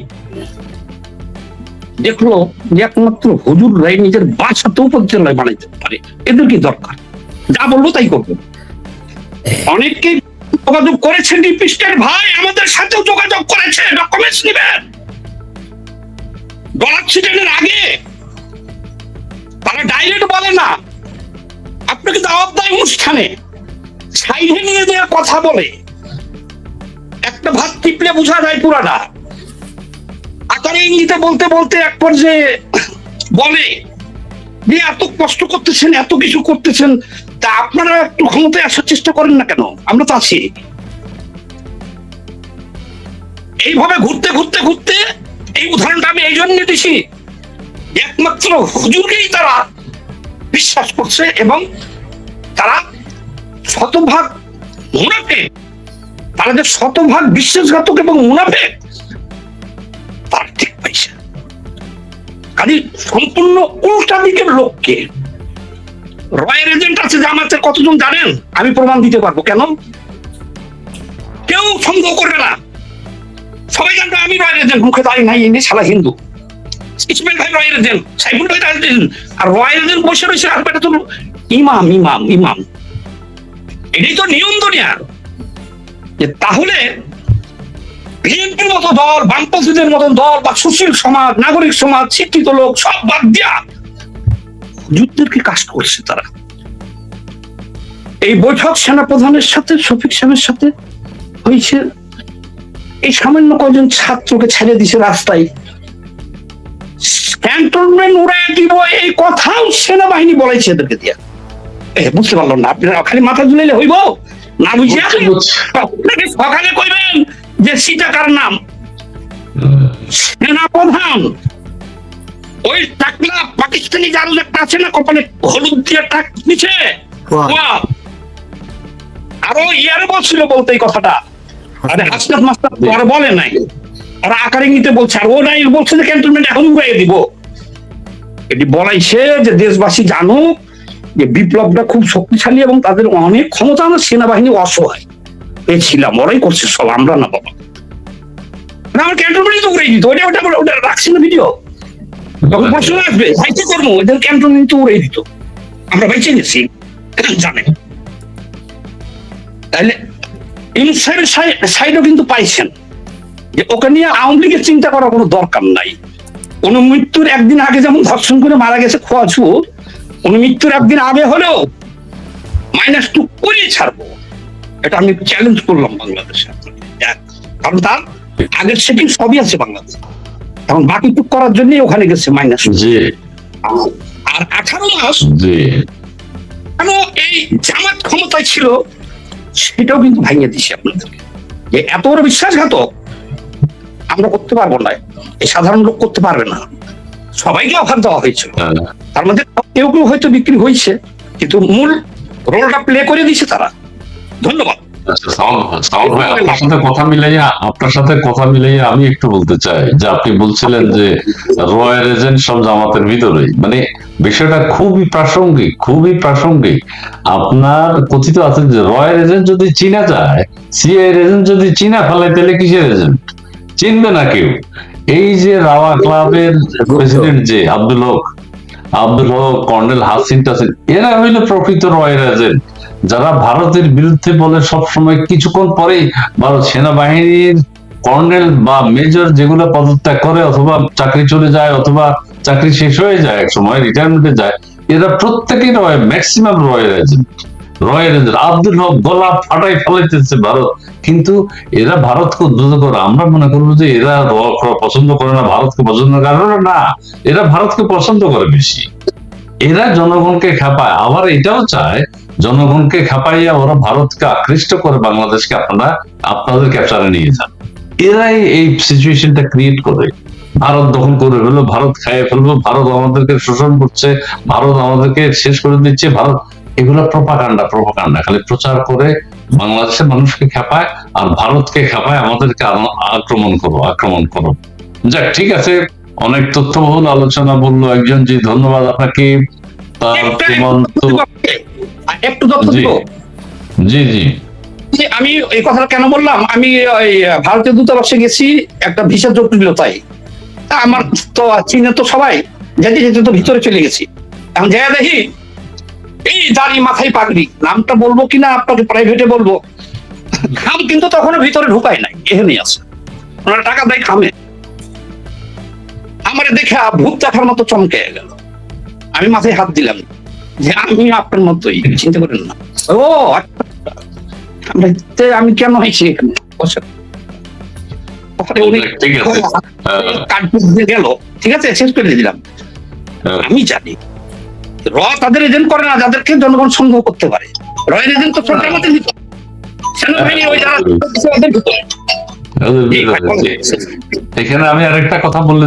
দেখলো যে একমাত্র হুজুররাই নিজের বাসাতেও পতিতালয় বানাইতে পারে, এদের কি দরকার? যা বলবো তাই করবো। অনেককে যোগাযোগ করেছে, ডিপিস্টের ভাই আমাদের সাথেও যোগাযোগ করেছে, ডকুমেন্টস নেবেন। ডলার ছিটানোর আগে তারা ডাইরেক্ট বলে না, আপনাকে দাওয়াত দেয় অনুষ্ঠানে, সাইডে নিয়ে দেওয়া কথা বলে, একটা ভাত টিপলে বোঝা যায় পুরাটা। আকারে ইঙ্গিতে বলতে বলতে এক পর্যায়ে বলে যে এত কষ্ট করতেছেন, এত কিছু করতেছেন, তা আপনারা একটু ক্ষমতায় আসার চেষ্টা করেন না কেন? আমরা তো আছি। এইভাবে ঘুরতে ঘুরতে ঘুরতে, এই উদাহরণটা আমি এই জন্য দিছি, একমাত্র হুজুরকেই তারা বিশ্বাস করছে, এবং তারা শতভাগ মুনাফিক। তারা যে শতভাগ বিশ্বাসঘাতক এবং মুনাফিক, তার ঠিক পাইছে। কাজে সম্পূর্ণ উল্টা দিকের লোককে। রয়ের এজেন্ট আছে জামাতের, কতজন জানেন? আমি প্রমাণ দিতে পারবো। কেন? কেউ সন্দেহ করবে না, সবাই জানবে আমি রয়ের এজেন্ট। মুখে দাঁড়িয়ে নাই, এনে শালা হিন্দু। ইসমাইল ভাই রয়ের এজেন্ট, সাইফুল ভাই রয়ের এজেন্ট, আর রয়ের এজেন্ট বসে রয়েছে, আর এটা তো ইমাম ইমাম ইমাম। এটাই তো নিয়ম দুনিয়ার। তাহলে বিএনপির মতো দল, বামপন্থীদের মতো দল, বা সুশীল সমাজ, নাগরিক সমাজ, শিক্ষিত লোক সব বাদ দিয়া যুদ্ধেরকে কাজ করছে তারা। এই বৈঠক সেনাপ্রধানের সাথে, শফিক সাহেবের সাথে হয়েছে, এই সামান্য কয়েকজন ছাত্রকে ছেড়ে দিছে রাস্তায়। ক্যান্টনমেন্ট উড়াই দিব এই কথাও সেনাবাহিনী বলেছে এদেরকে দিয়া। বুঝতে পারলাম না, আপনারা খালি মাথা ঝুলাইলে হইব না? বুঝিয়া সকালে কইবেন যে সিটা কার নাম? সেনাপ্রধান। ওই টাকলা পাকিস্তানি জাল একটা আছে না, কপালে হলুদ দিয়ে টাক নিচে, আরো ইয়ারে বলছিল বলতে এই কথাটা। আরে হাসনাত মাস্টার আর বলে নাই, ওরা আকারে নিতে বলছে, আর ও নাই বলছে যে ক্যান্টনমেন্ট এখন উড়াইয়ে দিব। এটি বলাইছে যে দেশবাসী জানুক যে বিপ্লবটা খুব শক্তিশালী এবং তাদের অনেক ক্ষমতা, আমার সেনাবাহিনী অসহায়। পেয়েছিলাম, ওরাই করছে সব, আমরা না বাবা। আমার ক্যান্টনমেন্ট তো উড়াই দিত, ওটা রাখছি না ভিডিও। তখন প্রশ্ন আসবে, ভাই কি করবো? এদের ক্যান্টনমেন্ট তো উড়াই দিত, আমরা বেঁচে গেছি, জানেন। তাহলে ইনসাইডের সাইডও কিন্তু পাইছেন যে ওকে নিয়ে আওয়ামী লীগের চিন্তা করার কোনো দরকার নাই। উনি মৃত্যুর একদিন আগে যেমন ধর্ষণ করে মারা গেছে খোয়াছু, উনি মৃত্যুর একদিন আগে হলেও -2 করেই ছাড়বো, এটা আমি চ্যালেঞ্জ করলাম বাংলাদেশে। কারণ তার আগের সেটিং সবই আছে বাংলাদেশে, এখন বাকি টুক করার জন্যই ওখানে গেছে -2। জি আর 18 মাস জি কেন এই জামাত ক্ষমতায় ছিল সেটাও কিন্তু ভাঙিয়ে দিচ্ছে আপনাদেরকে, যে এত বড় বিশ্বাসঘাতক আমরা করতে পারবো না, এই সাধারণ লোক করতে পারবে না। সবাইকে অফার দেওয়া হয়েছিল, তার মধ্যে কেউ কেউ হয়তো বিক্রি হয়েছে, কিন্তু মূল রোলটা প্লে করে দিয়েছে তারা। ধন্যবাদ। আচ্ছা, সাউন্ড ভাই, আপনার সাথে কথা মিলাইয়া আমি একটু বলতে চাই যে আপনি বলছিলেন যে রয়্যাল এজেন্ট সব জামাতের ভিতরেই, মানে বিষয়টা খুবই প্রাসঙ্গিক। আপনার কথিত আছে যে রয়্যাল এজেন্ট যদি চিনা যায়, সিআইএর এজেন্ট যদি চিনা ফেলে, তাহলে কিসের এজেন্ট? চিনবে না কেউ। এই যে রাওয়া ক্লাবের প্রেসিডেন্ট যে আব্দুল হক, কর্নেল হাসিন টাসিন, এরা হইলো প্রকৃত রয়্যাল এজেন্ট, যারা ভারতের বিরুদ্ধে বলে সবসময় কিছুক্ষণ পরেই ভারত সেনাবাহিনীর কর্নেল বা মেজর যেগুলো পদত্যাগ করে অথবা চাকরি চলে যায় অথবা চাকরি শেষ হয়ে যায়, এক সময় রিটায়ারমেন্টে যায়, এরা প্রত্যেকেই ম্যাক্সিমাম রয়্যাল এজেন্ট। আব্দুল হক গলা ফাটাই ফেলাইতেছে ভারত, কিন্তু এরা ভারতকে উদ্বুদ্ধ করে। আমরা মনে করবো যে এরা পছন্দ করে না, ভারতকে পছন্দ করে না, এরা ভারতকে পছন্দ করে বেশি। এরা জনগণকে খেপায়, আবার এটাও চায় জনগণকে খেপাইয়া ওরা ভারতকে আকৃষ্ট করে বাংলাদেশকে আপনাদের ক্যাপচারে নিয়ে যান। এরাই এই সিচুয়েশনটা ক্রিয়েট করে, ভারত দখল করে ফেলবো, ভারত খাইয়ে ফেলবো, ভারত আমাদেরকে শোষণ করছে, ভারত আমাদেরকে শেষ করে দিচ্ছে, ভারত, এগুলো প্রপাগান্ডা খালি প্রচার করে বাংলাদেশের মানুষকে খেপায় আর ভারতকে খেপায় আমাদেরকে আক্রমণ করো। যাক, ঠিক আছে, অনেক তথ্যবহুল আলোচনা বললো একজন। জি, ধন্যবাদ আপনাকে। একটু তথ্য দিব। জি জি, আমি এই কথাটা কেন বললাম, আমি ওই ভারতীয় দূতাবাসে গেছি একটা ভিসা জটিলতায়, আমার তো চীনে তো সবাই যেতে যেতে তো ভিতরে চলে গেছি। এখন যা দেখি এই দাড়ি মাথায় পাগড়ি, নামটা বলবো কিনা আপনাকে প্রাইভেটে বলবো, খাম কিন্তু তখনও ভিতরে ঢুকায় নাই, এখানেই আছে, ওনারা টাকা দেয় খামে। আমার দেখে ভূত দেখার মতো চমকে গেল, আমি মাথায় হাত দিলাম যে আমি আপনার মতোই, চিন্তা করেন না। ও আমি কেন হয়েছি এখানে গেল, ঠিক আছে, শেষ করে দিলাম। আমি জানি তাদের এজেন্ট করে না যাদেরকে জনগণ সন্দেহ করতে পারে। রয়্যাল এজেন্ট তো আমাদের ভিতরে, সেনাবাহিনী ওই যারা এখানে আমি আরেকটা কথা বললে